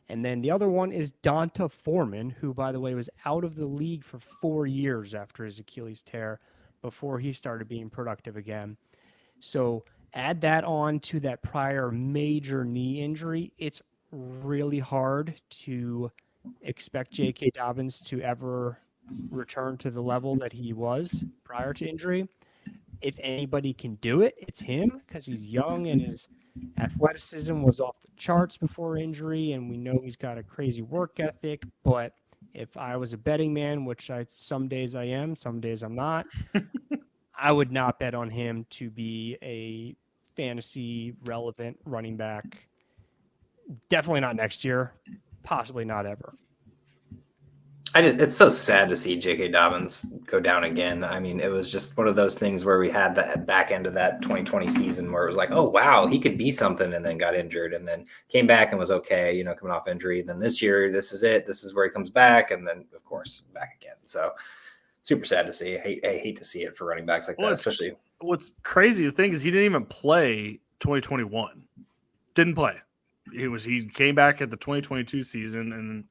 And then the other one is Donta Foreman, who, by the way, was out of the league for 4 years after his Achilles tear before he started being productive again. So add that on to that prior major knee injury. It's really hard to expect J.K. Dobbins to ever return to the level that he was prior to injury. If anybody can do it, it's him because he's young and his athleticism was off the charts before injury, and we know he's got a crazy work ethic. But if I was a betting man, which some days I am, some days I'm not, I would not bet on him to be a fantasy relevant running back. Definitely not next year, possibly not ever. It's so sad to see J.K. Dobbins go down again. I mean, it was just one of those things where we had that back end of that 2020 season where it was like, oh, wow, he could be something, and then got injured and then came back and was okay, coming off injury. And then this year, this is it. This is where he comes back. And then, of course, back again. So super sad to see. I hate to see it for running backs like that, especially. What's crazy to think is he didn't even play 2021. Didn't play. He came back at the 2022 season and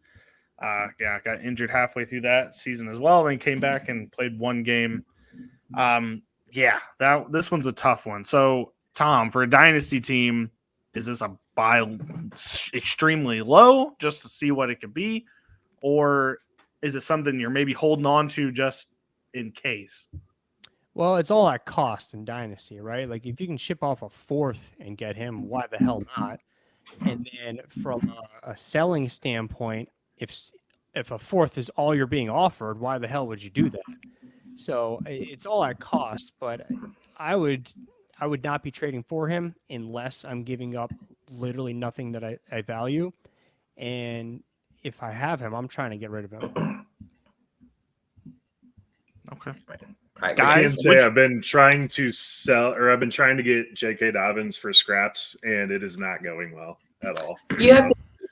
got injured halfway through that season as well. Then came back and played 1 game. This one's a tough one. So, Tom, for a dynasty team, is this a buy extremely low just to see what it could be, or is it something you're maybe holding on to just in case? Well, it's all at cost in dynasty, right? Like if you can ship off a 4th and get him, why the hell not? And then from a selling standpoint, if a 4th is all you're being offered, why the hell would you do that? So it's all at cost, but I would not be trading for him unless I'm giving up literally nothing that I value. And if I have him, I'm trying to get rid of him. Okay. I can say I've been trying to sell, or I've been trying to get J.K. Dobbins for scraps, and it is not going well at all.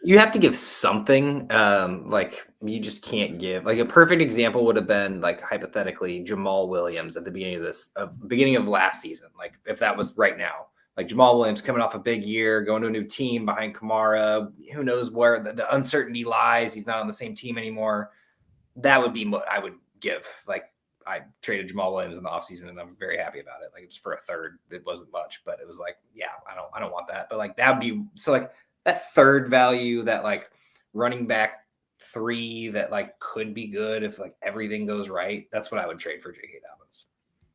You have to give something. Like you just can't give. Like a perfect example would have been like hypothetically Jamal Williams at the beginning of last season. Like if that was right now, like Jamal Williams coming off a big year, going to a new team behind Kamara. Who knows where the uncertainty lies? He's not on the same team anymore. That would be what I would give. Like I traded Jamal Williams in the offseason, and I'm very happy about it. Like it was for a 3rd. It wasn't much, but it was like, yeah, I don't want that. But like that would be so like that 3rd value, that like running back 3 that like could be good if like everything goes right. That's what I would trade for J.K. Dobbins.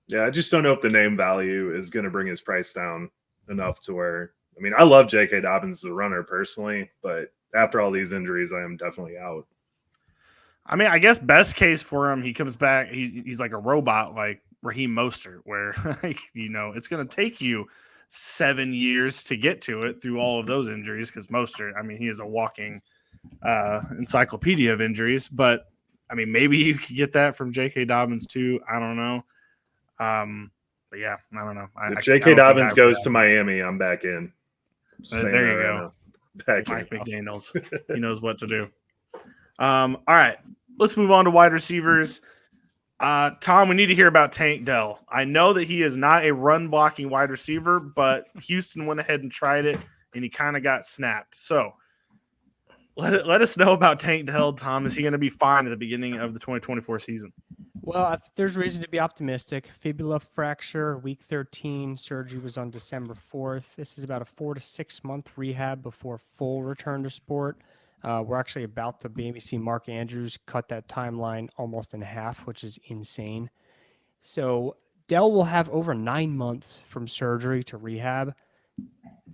Yeah, I just don't know if the name value is going to bring his price down enough to where, I mean, I love J.K. Dobbins as a runner personally, but after all these injuries, I am definitely out. I mean, I guess best case for him, he comes back. He's like a robot, like Raheem Mostert, where it's going to take you 7 years to get to it through all of those injuries. Because Mostert, I mean, he is a walking encyclopedia of injuries. But I mean, maybe you could get that from J.K. Dobbins too. I don't know. But yeah, I don't know. If J.K. Dobbins goes to Miami, I'm back in. There you go. Back Mike McDaniels. He knows what to do. All right, let's move on to wide receivers. Tom, we need to hear about Tank Dell. I know that he is not a run-blocking wide receiver, but Houston went ahead and tried it, and he kind of got snapped. So let us know about Tank Dell, Tom. Is he going to be fine at the beginning of the 2024 season? Well, there's reason to be optimistic. Fibula fracture, week 13. Surgery was on December 4th. This is about a 4 to 6 month rehab before full return to sport. We're actually about to maybe see Mark Andrews cut that timeline almost in half, which is insane. So Dell will have over 9 months from surgery to rehab.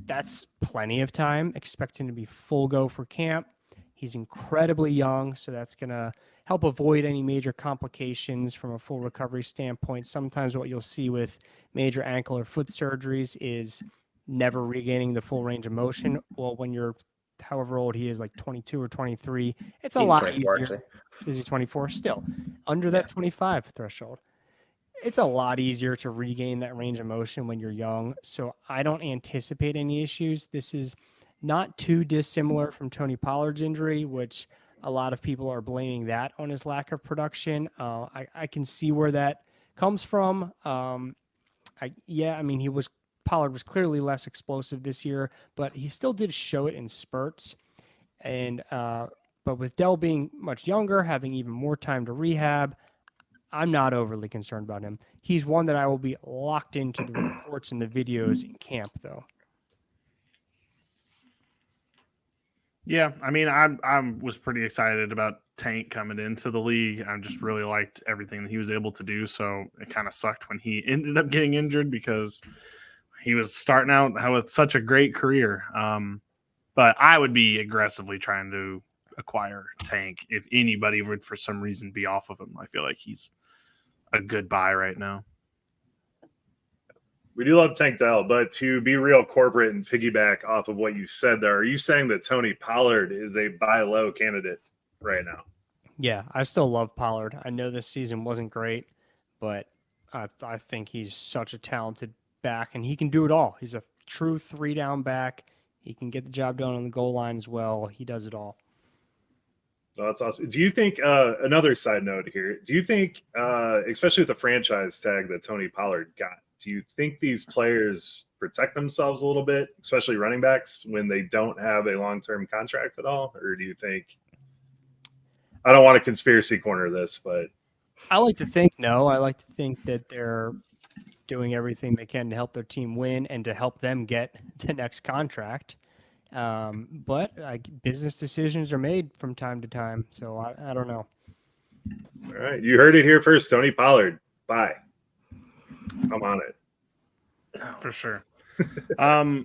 That's plenty of time. Expect him to be full go for camp. He's incredibly young, so that's going to help avoid any major complications from a full recovery standpoint. Sometimes what you'll see with major ankle or foot surgeries is never regaining the full range of motion. Well, when you're however old he is, like 22 or 23, it's a lot easier. Actually. Is he 24? Still under that 25 threshold. It's a lot easier to regain that range of motion when you're young. So I don't anticipate any issues. This is not too dissimilar from Tony Pollard's injury, which a lot of people are blaming that on his lack of production. I can see where that comes from. Pollard was clearly less explosive this year, but he still did show it in spurts. And but with Dell being much younger, having even more time to rehab, I'm not overly concerned about him. He's one that I will be locked into the reports and the videos in camp, though. Yeah, I mean, I was pretty excited about Tank coming into the league. I just really liked everything that he was able to do. So it kind of sucked when he ended up getting injured because he was starting out with such a great career. But I would be aggressively trying to acquire Tank if anybody would for some reason be off of him. I feel like he's a good buy right now. We do love Tank Dell, but to be real corporate and piggyback off of what you said there, are you saying that Tony Pollard is a buy low candidate right now? Yeah, I still love Pollard. I know this season wasn't great, but I think he's such a talented back, and he can do it all. He's a true 3-down back. He can get the job done on the goal line as well. He does it all. Oh, that's awesome. Do you think, another side note here, do you think, especially with the franchise tag that Tony Pollard got, do you think these players protect themselves a little bit, especially running backs, when they don't have a long-term contract at all? Or do you think – I don't want to conspiracy corner this, but – I like to think no. I like to think that they're doing everything they can to help their team win and to help them get the next contract. But business decisions are made from time to time, so I don't know. All right. You heard it here first. Tony Pollard. Bye. I'm on it. For sure. All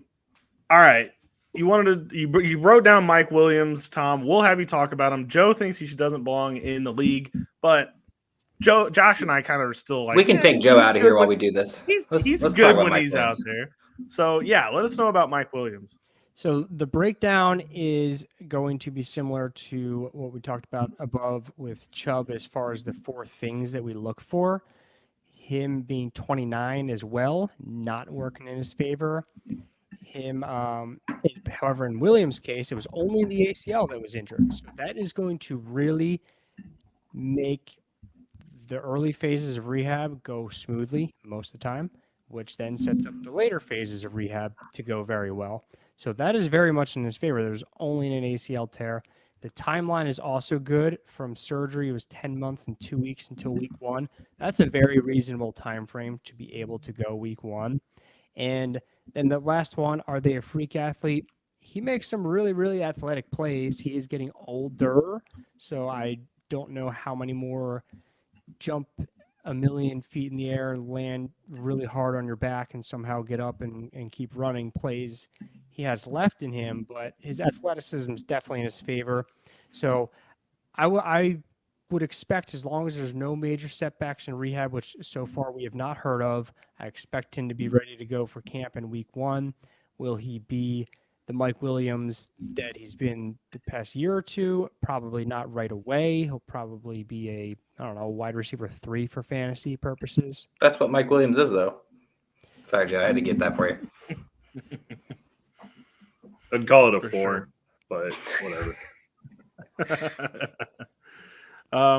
right. You wrote down Mike Williams, Tom. We'll have you talk about him. Joe thinks he doesn't belong in the league, but Josh and I kind of are still like, we can take Joe out of here while we do this. He's good when he's out there. So yeah, let us know about Mike Williams. So the breakdown is going to be similar to what we talked about above with Chubb as far as the 4 things that we look for. Him being 29 as well, not working in his favor. However, in Williams' case, it was only the ACL that was injured. So that is going to really make the early phases of rehab go smoothly most of the time, which then sets up the later phases of rehab to go very well. So that is very much in his favor. There's only an ACL tear. The timeline is also good. From surgery, it was 10 months and 2 weeks until week 1. That's a very reasonable time frame to be able to go week 1. And then the last one, are they a freak athlete? He makes some really, really athletic plays. He is getting older, so I don't know how many more jump a million feet in the air and land really hard on your back and somehow get up and keep running plays he has left in him, but his athleticism is definitely in his favor. So I would expect, as long as there's no major setbacks in rehab, which so far we have not heard of, I expect him to be ready to go for camp in week 1. Will he be the Mike Williams that he's been the past year or two? Probably not right away. He'll probably be wide receiver 3 for fantasy purposes. That's what Mike Williams is, though. Sorry, Joe, I had to get that for you. I'd call it a For 4, sure. but whatever.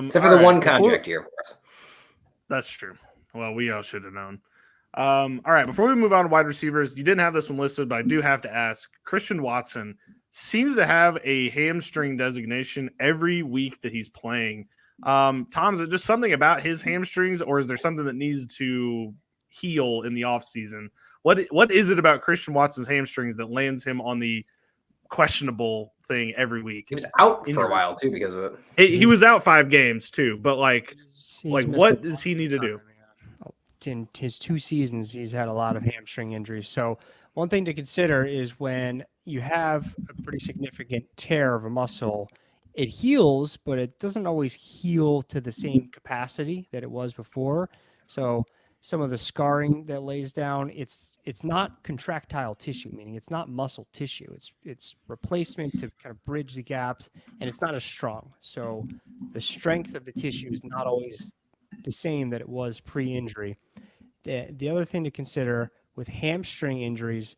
Except for the one contract year, of course. That's true. Well, we all should have known. All right, before we move on to wide receivers, you didn't have this one listed, but I do have to ask. Christian Watson seems to have a hamstring designation every week that he's playing. Tom, is it just something about his hamstrings, or is there something that needs to heal in the offseason? What is it about Christian Watson's hamstrings that lands him on the questionable thing every week? He was out for a while too because of it. He was out 5 games too, but he's what does he need to do? In his 2 seasons, he's had a lot of hamstring injuries. So one thing to consider is when you have a pretty significant tear of a muscle, it heals, but it doesn't always heal to the same capacity that it was before. So some of the scarring that lays down, it's not contractile tissue, meaning it's not muscle tissue. It's replacement to kind of bridge the gaps, and it's not as strong. So the strength of the tissue is not always the same that it was pre-injury. The other thing to consider with hamstring injuries,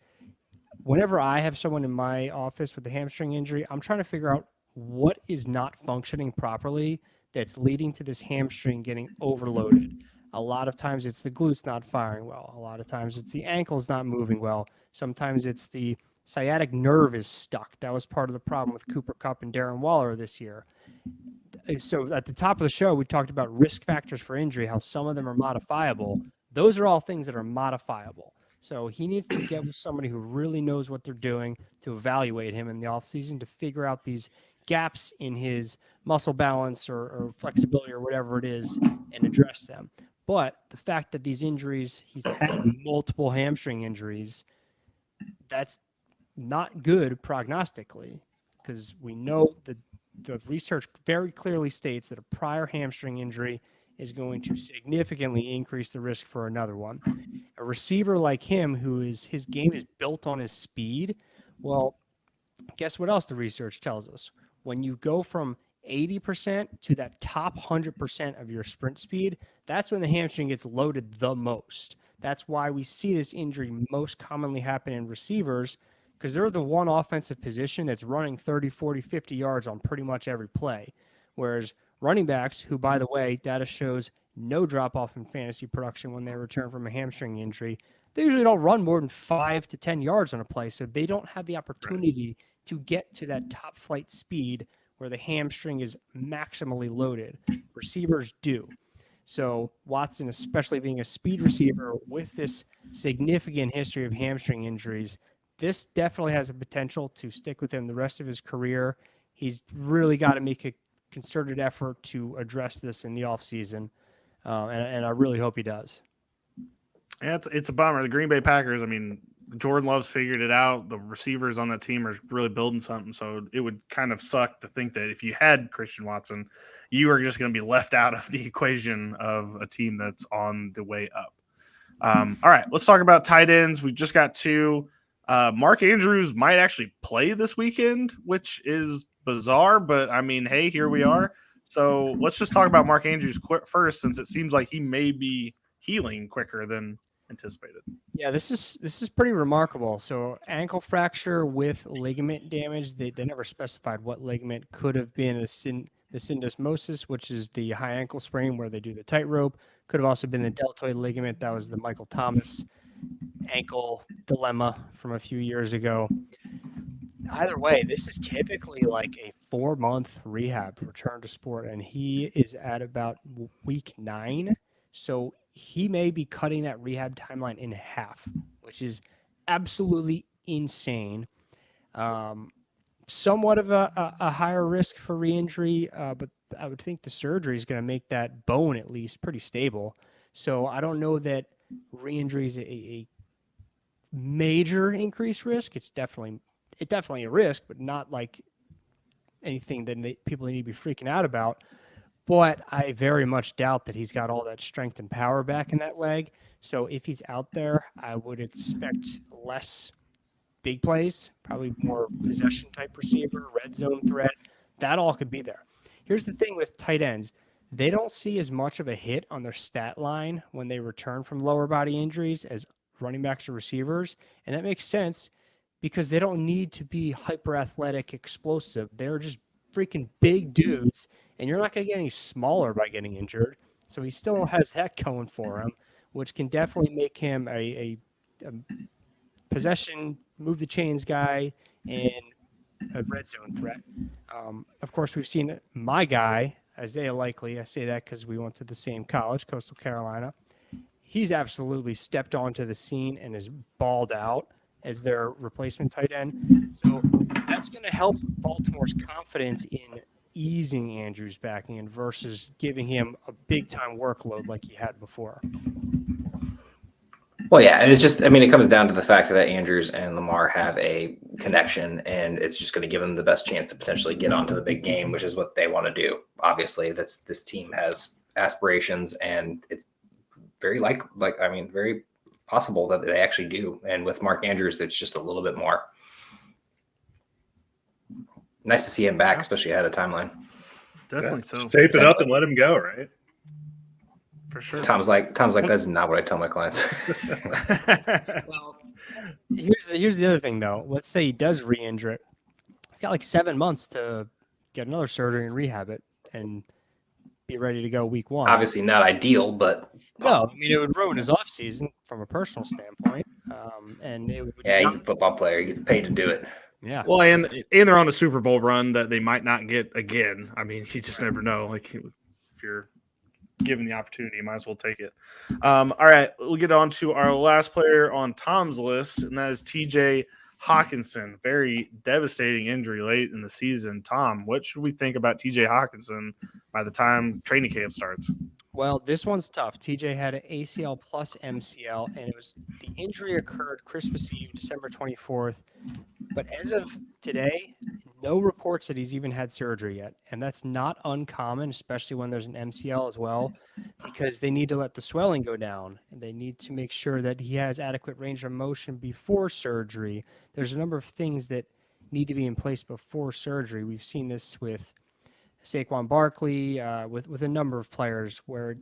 whenever I have someone in my office with a hamstring injury, I'm trying to figure out what is not functioning properly that's leading to this hamstring getting overloaded. A lot of times it's the glutes not firing well. A lot of times it's the ankles not moving well. Sometimes it's the sciatic nerve is stuck. That was part of the problem with Cooper Kupp and Darren Waller this year. So at the top of the show, we talked about risk factors for injury, how some of them are modifiable. Those are all things that are modifiable. So he needs to get with somebody who really knows what they're doing to evaluate him in the offseason to figure out these gaps in his muscle balance or flexibility or whatever it is and address them. But the fact that these injuries, he's had multiple hamstring injuries, that's not good prognostically, because we know that the research very clearly states that a prior hamstring injury is going to significantly increase the risk for another one. A receiver like him, his game is built on his speed, well, guess what else the research tells us? When you go from 80% to that top 100% of your sprint speed, that's when the hamstring gets loaded the most. That's why we see this injury most commonly happen in receivers, because they're the one offensive position that's running 30, 40, 50 yards on pretty much every play. Whereas running backs, who, by the way, data shows no drop-off in fantasy production when they return from a hamstring injury, they usually don't run more than 5 to 10 yards on a play, so they don't have the opportunity to get to that top flight speed where the hamstring is maximally loaded. Receivers do. So Watson, especially being a speed receiver with this significant history of hamstring injuries, this definitely has a potential to stick with him the rest of his career. He's really got to make a concerted effort to address this in the offseason, and I really hope he does. Yeah, it's a bummer. The Green Bay Packers, I mean, Jordan Love's figured it out. The receivers on that team are really building something, so it would kind of suck to think that if you had Christian Watson, you are just going to be left out of the equation of a team that's on the way up. All right, let's talk about tight ends. We just got 2. Mark Andrews might actually play this weekend, which is bizarre, but I mean, hey, here we are. So let's just talk about Mark Andrews first, since it seems like he may be healing quicker than anticipated. Yeah, this is pretty remarkable. So ankle fracture with ligament damage. They never specified what ligament could have been the syndesmosis, which is the high ankle sprain where they do the tightrope. Could have also been the deltoid ligament. That was the Michael Thomas ankle dilemma from a few years ago. Either way, this is typically like a 4-month rehab return to sport, and he is at about week 9. So he may be cutting that rehab timeline in half, which is absolutely insane. Somewhat of a higher risk for re-injury, but I would think the surgery is going to make that bone at least pretty stable. So I don't know that re-injury is a major increased risk. It's definitely a risk, but not like anything that people need to be freaking out about. But I very much doubt that he's got all that strength and power back in that leg. So if he's out there, I would expect less big plays, probably more possession type receiver, red zone threat. That all could be there. Here's the thing with tight ends. They don't see as much of a hit on their stat line when they return from lower body injuries as running backs or receivers. And that makes sense because they don't need to be hyper athletic, explosive. They're just freaking big dudes, and you're not going to get any smaller by getting injured. So he still has that going for him, which can definitely make him a possession, move the chains guy, and a red zone threat. Of course, we've seen my guy, Isaiah Likely. I say that because we went to the same college, Coastal Carolina. He's absolutely stepped onto the scene and is balled out as their replacement tight end. So that's going to help Baltimore's confidence in easing Andrews back in versus giving him a big-time workload like he had before. Well, yeah, and it's just, I mean, it comes down to the fact that Andrews and Lamar have a connection, and it's just going to give them the best chance to potentially get onto the big game, which is what they want to do. Obviously, this team has aspirations, and it's very very possible that they actually do. And with Mark Andrews, it's just a little bit more. Nice to see him back, especially ahead of timeline. Definitely so. Just tape it up and let him go, right? For sure. Tom's like, that's not what I tell my clients. Well, here's the other thing, though. Let's say he does re-injure it. He's got like 7 months to get another surgery and rehab it and be ready to go week 1. Obviously not ideal, but no, I mean, it would ruin his offseason from a personal standpoint. And it would he's a football player. He gets paid to do it. Yeah. Well, and they're on a Super Bowl run that they might not get again. I mean, you just never know. Like, if you're given the opportunity, you might as well take it. All right, we'll get on to our last player on Tom's list, and that is TJ Hockenson. Very devastating injury late in the season. Tom, what should we think about TJ Hockenson by the time training camp starts? Well, this one's tough. TJ had an ACL plus MCL, and the injury occurred Christmas Eve, December 24th. But as of today, no reports that he's even had surgery yet. And that's not uncommon, especially when there's an MCL as well, because they need to let the swelling go down. And they need to make sure that he has adequate range of motion before surgery. There's a number of things that need to be in place before surgery. We've seen this with Saquon Barkley, with a number of players where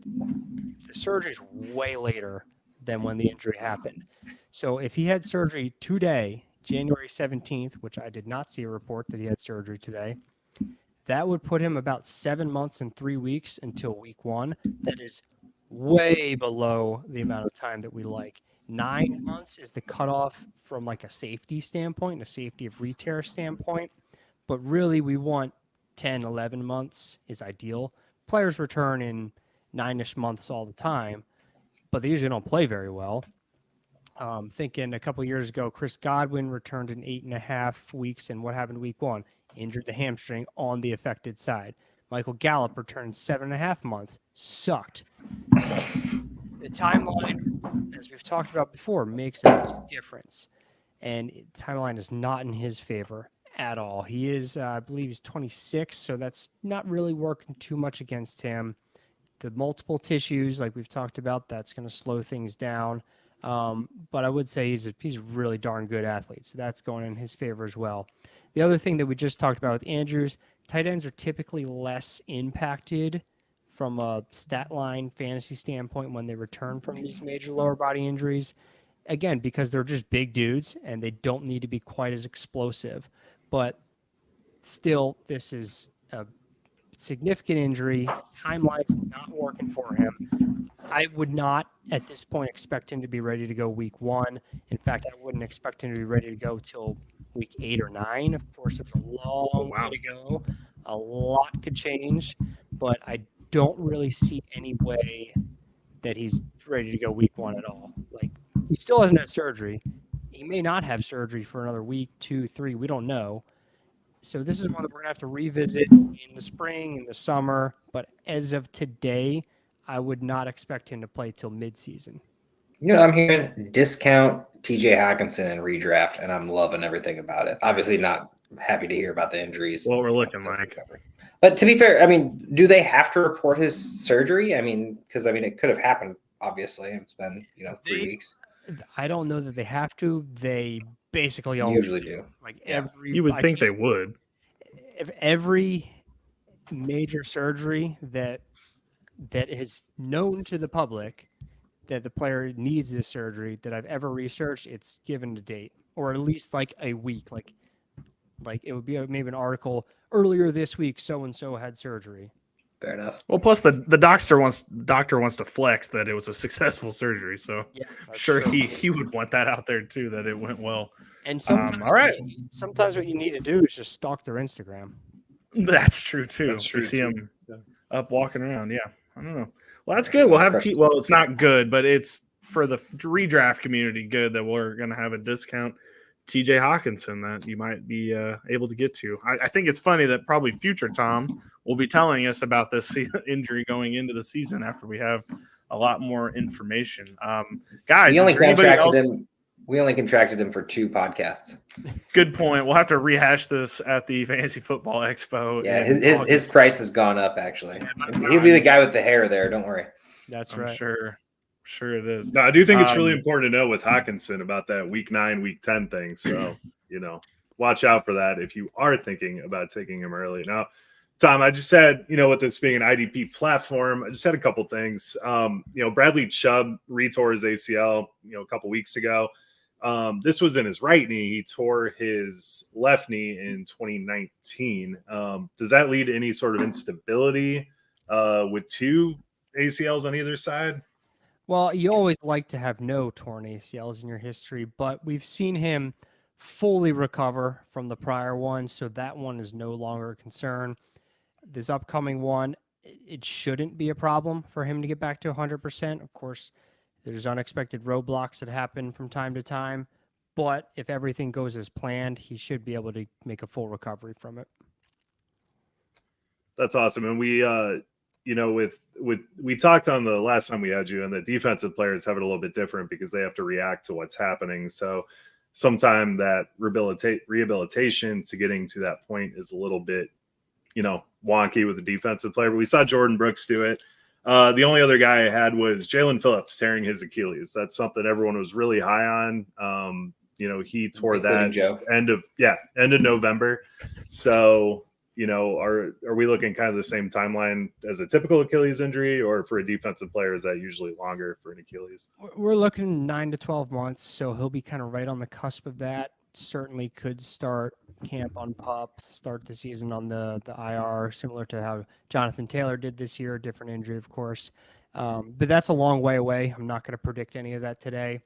the surgery is way later than when the injury happened. So if he had surgery today, January 17th, which I did not see a report that he had surgery today, that would put him about 7 months and 3 weeks until week 1. That is way below the amount of time that we like. 9 months is the cutoff from like a safety standpoint, a safety of re-tear standpoint. But really we want 10, 11 months is ideal. Players return in 9-ish months all the time, but they usually don't play very well. Thinking a couple of years ago, Chris Godwin returned in 8.5 weeks, and what happened week 1? Injured the hamstring on the affected side. Michael Gallup returned 7.5 months. Sucked. The timeline, as we've talked about before, makes a big difference, and the timeline is not in his favor at all. He is, I believe he's 26, so that's not really working too much against him. The multiple tissues, like we've talked about, that's going to slow things down. But I would say he's a really darn good athlete, so that's going in his favor as well. The other thing that we just talked about with Andrews, tight ends are typically less impacted from a stat line fantasy standpoint when they return from these major lower body injuries. Again, because they're just big dudes and they don't need to be quite as explosive. But still, this is a significant injury. Timeline's not working for him. I would not, at this point, expect him to be ready to go week 1. In fact, I wouldn't expect him to be ready to go till week 8 or 9. Of course, it's a long way to go. A lot could change, but I don't really see any way that he's ready to go week 1 at all. Like, he still hasn't had surgery. He may not have surgery for another week, 2, 3. We don't know. So this is one that we're going to have to revisit in the spring, in the summer. But as of today, I would not expect him to play till midseason. You know, I'm hearing discount TJ Hockenson and redraft, and I'm loving everything about it. Obviously not happy to hear about the injuries. What we're looking like. But to be fair, I mean, do they have to report his surgery? I mean, because, I mean, it could have happened, obviously. It's been, 3 weeks. I don't know that they have to. They basically always usually do. Like you would think they would. If every major surgery that is known to the public that the player needs this surgery that I've ever researched, it's given a date or at least like a week. Like it would be maybe an article earlier this week. So and so had surgery. Fair enough. Well, plus the doctor wants to flex that it was a successful surgery, so yeah, sure he would want that out there too, that it went well. And sometimes, all right. Sometimes what you need to do is just stalk their Instagram. That's true too. That's true see too. him up walking around. Yeah, I don't know. Well, that's good. We'll have well, it's not good, but it's for the redraft community good that we're going to have a discount TJ Hockenson that you might be able to get to. I think it's funny that probably future Tom will be telling us about this injury going into the season after we have a lot more information. Guys, we only contracted him for 2 podcasts. Good point. We'll have to rehash this at the Fantasy Football Expo. Yeah, his price has gone up, actually. Yeah, he'll be the guy with the hair there. Don't worry. That's I'm right. Sure it is. No, I do think it's really important to know with Hockenson about that week 9, week 10 thing. So, watch out for that if you are thinking about taking him early. Now, Tom, I just said, with this being an IDP platform, I just had a couple things. Bradley Chubb retore his ACL, a couple weeks ago. This was in his right knee. He tore his left knee in 2019. Does that lead to any sort of instability with 2 ACLs on either side? Well, you always like to have no torn ACLs in your history, but we've seen him fully recover from the prior one, so that one is no longer a concern. This upcoming one, it shouldn't be a problem for him to get back to 100%. Of course, there's unexpected roadblocks that happen from time to time, but if everything goes as planned, he should be able to make a full recovery from it. That's awesome. And we, we talked on the last time we had you, and the defensive players have it a little bit different because they have to react to what's happening. So sometime that rehabilitation to getting to that point is a little bit, wonky with the defensive player. But we saw Jordan Brooks do it. The only other guy I had was Jalen Phillips tearing his Achilles. That's something everyone was really high on. He tore that end of November. So, are we looking kind of the same timeline as a typical Achilles injury, or for a defensive player, is that usually longer for an Achilles? We're looking 9 to 12 months, so he'll be kind of right on the cusp of that. Certainly could start camp on PUP, start the season on the IR, similar to how Jonathan Taylor did this year, different injury, of course. But that's a long way away. I'm not going to predict any of that today.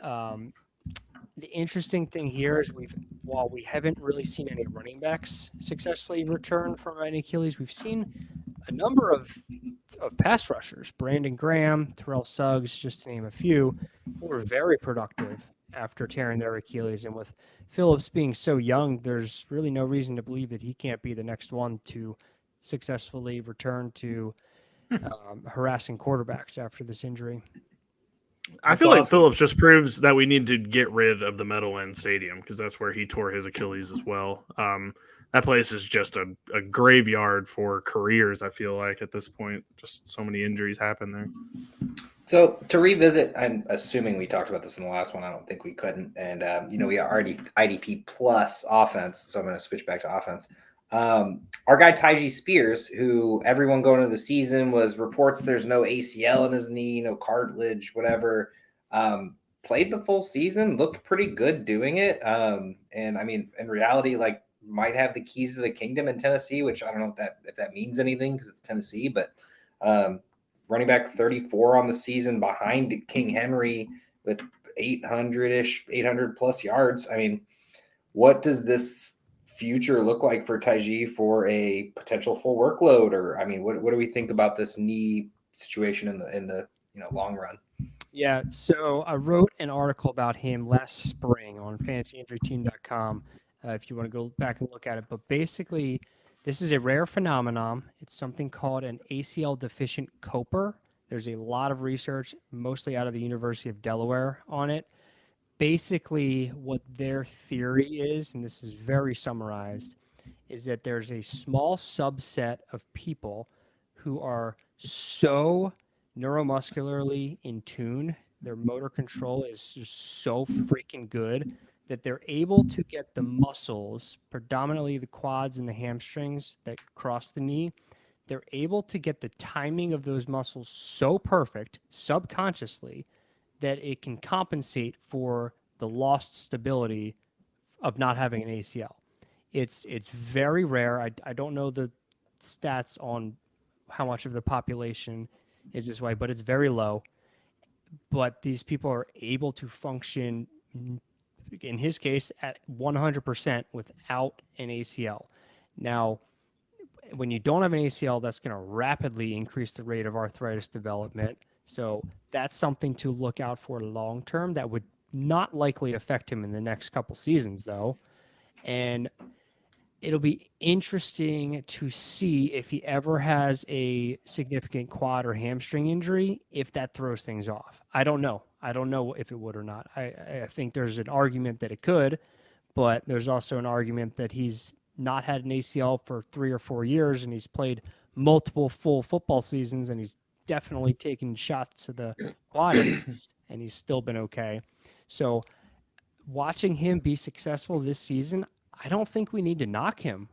The interesting thing here is while we haven't really seen any running backs successfully return from an Achilles, we've seen a number of pass rushers, Brandon Graham, Terrell Suggs, just to name a few, who were very productive after tearing their Achilles. And with Phillips being so young, there's really no reason to believe that he can't be the next one to successfully return to harassing quarterbacks after this injury. I feel like Phillips just proves that we need to get rid of the Meadowlands Stadium because that's where he tore his Achilles as well. That place is just a graveyard for careers, I feel like, at this point. Just so many injuries happen there. So to revisit, I'm assuming we talked about this in the last one. I don't think we couldn't. And, we are already IDP plus offense, so I'm going to switch back to offense. Our guy Tyjae Spears, who everyone going into the season was reports there's no ACL in his knee, no cartilage, whatever, played the full season, looked pretty good doing it. And I mean, in reality, might have the keys to the kingdom in Tennessee, which I don't know if that means anything because it's Tennessee, but running back 34 on the season behind King Henry with 800 plus yards. I mean, what does this future look like for Tyjae for a potential full workload? Or, I mean, what do we think about this knee situation in the long run? Yeah. So I wrote an article about him last spring on fantasyinjuryteam.com. If you want to go back and look at it, but basically this is a rare phenomenon. It's something called an ACL deficient Coper. There's a lot of research, mostly out of the University of Delaware, on it. Basically, what their theory is, and this is very summarized, is that there's a small subset of people who are so neuromuscularly in tune, their motor control is just so freaking good that they're able to get the muscles, predominantly the quads and the hamstrings that cross the knee, they're able to get the timing of those muscles so perfect subconsciously that it can compensate for the lost stability of not having an ACL. It's very rare. I don't know the stats on how much of the population is this way, but it's very low. But these people are able to function, in his case, at 100% without an ACL. Now, when you don't have an ACL, that's going to rapidly increase the rate of arthritis development. So that's something to look out for long term. That would not likely affect him in the next couple seasons, though. And it'll be interesting to see if he ever has a significant quad or hamstring injury, if that throws things off. I don't know. I don't know if it would or not. I think there's an argument that it could, but there's also an argument that he's not had an ACL for 3 or 4 years, and he's played multiple full football seasons, and he's definitely taken shots to the quad, and he's still been okay. So watching him be successful this season, I don't think we need to knock him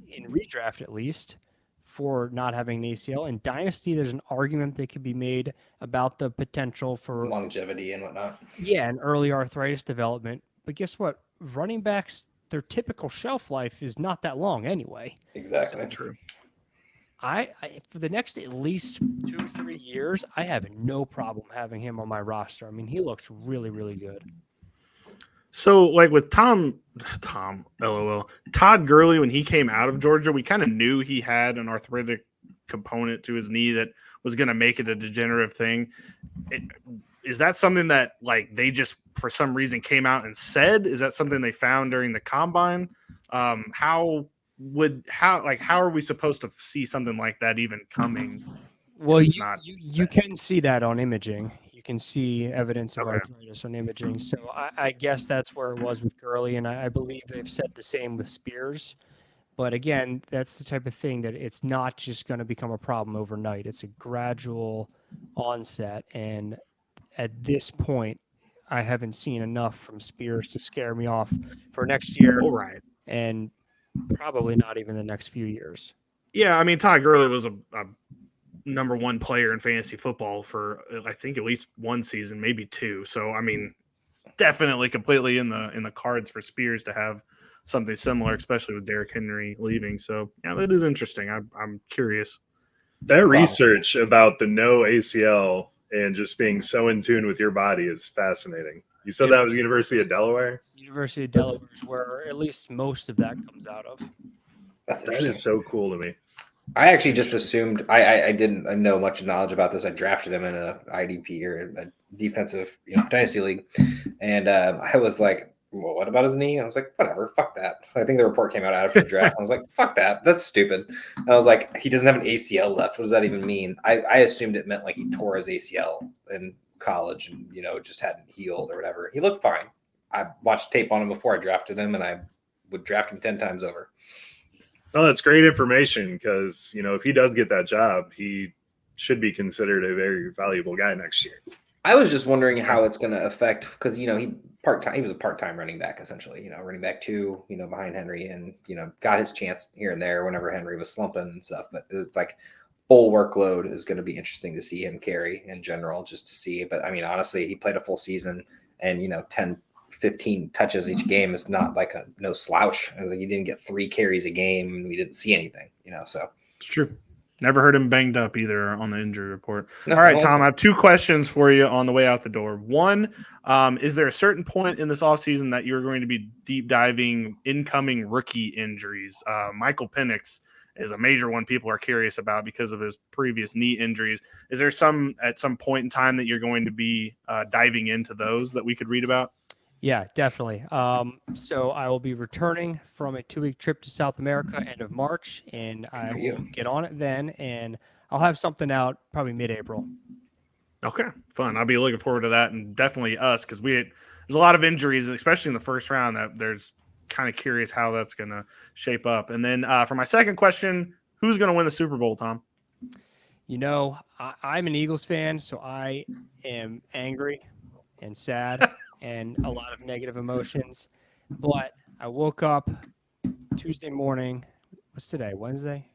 in redraft, at least, for not having an ACL. In Dynasty, there's an argument that could be made about the potential for longevity and whatnot. Yeah, and early arthritis development. But guess what? Running backs, their typical shelf life is not that long anyway. Exactly. So true. I for the next at least 2-3 years, I have no problem having him on my roster. I mean, he looks really, really good. So, like with Todd Gurley, when he came out of Georgia, we kind of knew he had an arthritic component to his knee that was going to make it a degenerative thing. Is that something that like they just for some reason came out and said? Is that something they found during the combine? How are we supposed to see something like that even coming? Well, you can see that on imaging. You can see evidence of arthritis on imaging. So I guess that's where it was with Gurley, and I believe they've said the same with Spears. But again, that's the type of thing that it's not just going to become a problem overnight. It's a gradual onset, and at this point, I haven't seen enough from Spears to scare me off for next year. All right. And probably not even the next few years. Yeah, I mean, Todd Gurley was a number one player in fantasy football for I think at least one season, maybe 2. So I mean, definitely completely in the cards for Spears to have something similar, especially with Derrick Henry leaving. So yeah, that is interesting. I'm curious. That research about the no ACL and just being so in tune with your body is fascinating. You said that was University of Delaware? University of Delaware is where at least most of that comes out of. That is so cool to me. I actually just assumed I didn't know much knowledge about this. I drafted him in an IDP or a defensive, dynasty league, and I was like, "Well, what about his knee?" I was like, "Whatever, fuck that." I think the report came out after the draft. I was like, "Fuck that, that's stupid." And I was like, "He doesn't have an ACL left. What does that even mean?" I assumed it meant like he tore his ACL in college and just hadn't healed or whatever. He looked fine. I watched tape on him before I drafted him, and I would draft him 10 times over. Oh, that's great information because, if he does get that job, he should be considered a very valuable guy next year. I was just wondering how it's going to affect because, he was a part-time running back, essentially, running back 2, behind Henry and, got his chance here and there whenever Henry was slumping and stuff. But it's like full workload is going to be interesting to see him carry in general, just to see. But I mean, honestly, he played a full season and, 10-15 touches each game is not like no slouch. You didn't get 3 carries a game and we didn't see anything, so it's true. Never heard him banged up either on the injury report. No, all right, Tom, I have 2 questions for you on the way out the door. One, is there a certain point in this offseason that you're going to be deep diving incoming rookie injuries? Michael Penix is a major one people are curious about because of his previous knee injuries. Is there at some point in time that you're going to be diving into those that we could read about? Yeah, definitely. So I will be returning from a 2-week trip to South America end of March, and I will get on it then, and I'll have something out probably mid-April. Okay, fun. I'll be looking forward to that, and definitely us because there's a lot of injuries, especially in the first round, that there's kind of curious how that's going to shape up. And then for my second question, who's going to win the Super Bowl, Tom? I'm an Eagles fan, so I am angry and sad. And a lot of negative emotions. But I woke up Tuesday morning. What's today? Wednesday?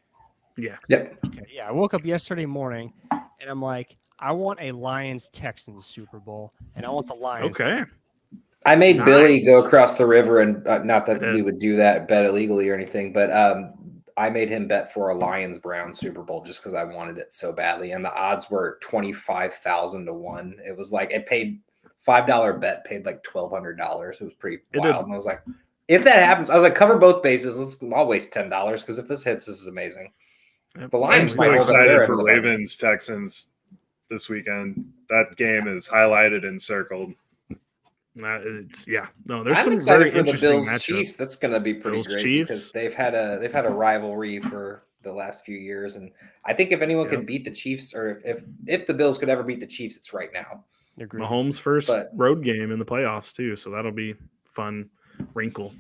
Yeah. Yep. Okay. Yeah. I woke up yesterday morning and I'm like, I want a Lions-Texans Super Bowl. And I want the Lions. Okay. I made Billy go across the river and not that we would do that, bet illegally or anything, but I made him bet for a Lions-Browns Super Bowl just because I wanted it so badly. And the odds were 25,000 to 1. It was like it paid $5 bet paid like $1,200. It was pretty wild. And I was like, if that happens, I was like, cover both bases. I'll waste $10 because if this hits, this is amazing. The I'm Lions so might hold up excited their end for of the bargain. Ravens Texans this weekend. That game is highlighted and circled. There's some I'm very excited for the interesting Bills matchups. Chiefs. That's going to be pretty Bills great Chiefs. because they've had a rivalry for the last few years, and I think if anyone could beat the Chiefs, or if the Bills could ever beat the Chiefs, it's right now. Agreed. Mahomes' first road game in the playoffs too, so that'll be fun wrinkle.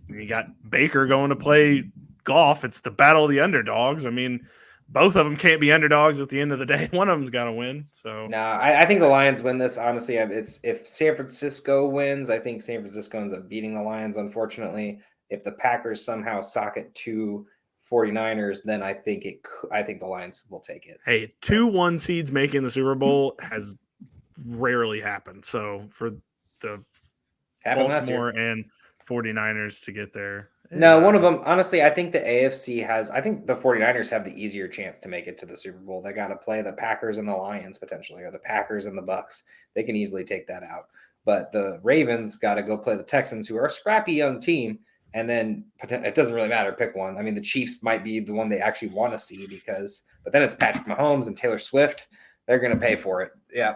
And you got Baker going to play golf. It's the battle of the underdogs. I mean, both of them can't be underdogs at the end of the day. One of them's got to win. So No, I think the Lions win this. Honestly, it's if San Francisco wins, I think San Francisco ends up beating the Lions. Unfortunately, if the Packers somehow sock it to 49ers, then I think the Lions will take it. Hey, 2-1 seeds making the Super Bowl has rarely happened. So for the Baltimore and 49ers to get there. No, one of them, honestly, I think the AFC I think the 49ers have the easier chance to make it to the Super Bowl. They got to play the Packers and the Lions potentially, or the Packers and the Bucks. They can easily take that out. But the Ravens got to go play the Texans, who are a scrappy young team. And then it doesn't really matter. Pick one. I mean, the Chiefs might be the one they actually want to see but then it's Patrick Mahomes and Taylor Swift. They're going to pay for it. Yeah.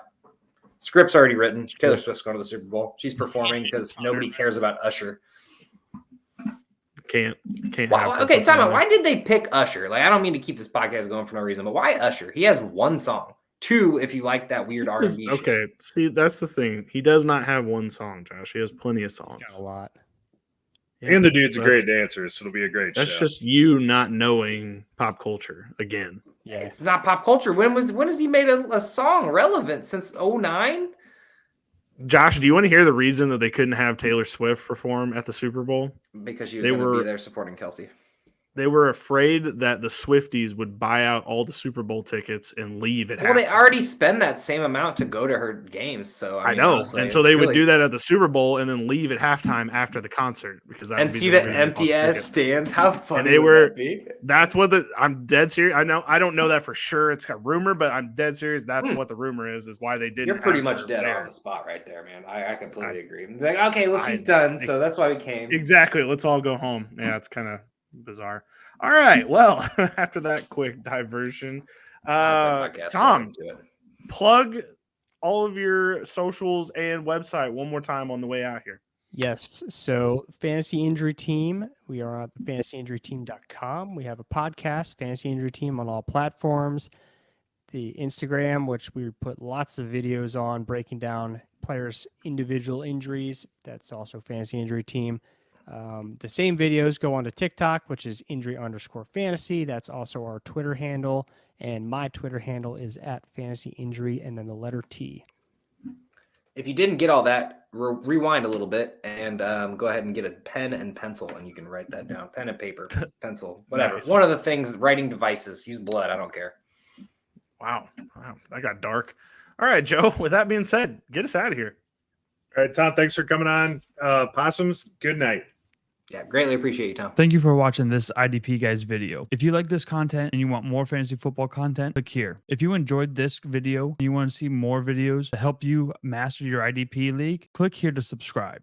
Script's already written. Taylor Swift's going to the Super Bowl. She's performing because nobody cares about Usher. Can't. Okay, time out. Why did they pick Usher? Like, I don't mean to keep this podcast going for no reason, but why Usher? He has one song. Two, if you like that weird R&B shit. Okay, see, that's the thing. He does not have one song, Josh. He has plenty of songs. Got a lot. Yeah, and the dude's a great dancer, so it'll be a great show. That's just you not knowing pop culture again. Yeah, it's not pop culture. When has he made a song relevant? Since 2009? Josh, do you want to hear the reason that they couldn't have Taylor Swift perform at the Super Bowl? Because she was going to be there supporting Kelsey. They were afraid that the Swifties would buy out all the Super Bowl tickets and leave at halftime. Well, they already spend that same amount to go to her games, so I know. Honestly, and so they would do that at the Super Bowl and then leave at halftime after the concert because that and see the empty ass stands. How funny would that be? That's what I'm dead serious. I don't know that for sure. It's got rumor, but I'm dead serious. That's what the rumor is why they didn't. You're pretty much dead on the spot right there, man. I completely agree. Like, okay, well, she's done, so that's why we came. Exactly. Let's all go home. Yeah, it's kind of bizarre. All right. Well, after that quick diversion, Tom, plug all of your socials and website one more time on the way out here. Yes. So Fantasy Injury Team, we are on fantasyinjuryteam.com. We have a podcast, Fantasy Injury Team, on all platforms. The Instagram, which we put lots of videos on breaking down players' individual injuries. That's also Fantasy Injury Team. The same videos go on to TikTok, which is injury_fantasy. That's also our Twitter handle. And my Twitter handle is @fantasyinjury and then the letter T. If you didn't get all that, rewind a little bit and go ahead and get a pen and pencil, and you can write that down. Pen and paper, pencil, whatever. Nice. One of the things, writing devices. Use blood. I don't care. Wow. That got dark. All right, Joe, with that being said, get us out of here. All right, Tom, thanks for coming on. Possums, good night. Yeah, greatly appreciate you, Tom. Thank you for watching this IDP Guys video. If you like this content and you want more fantasy football content, click here. If you enjoyed this video and you want to see more videos to help you master your IDP league, click here to subscribe.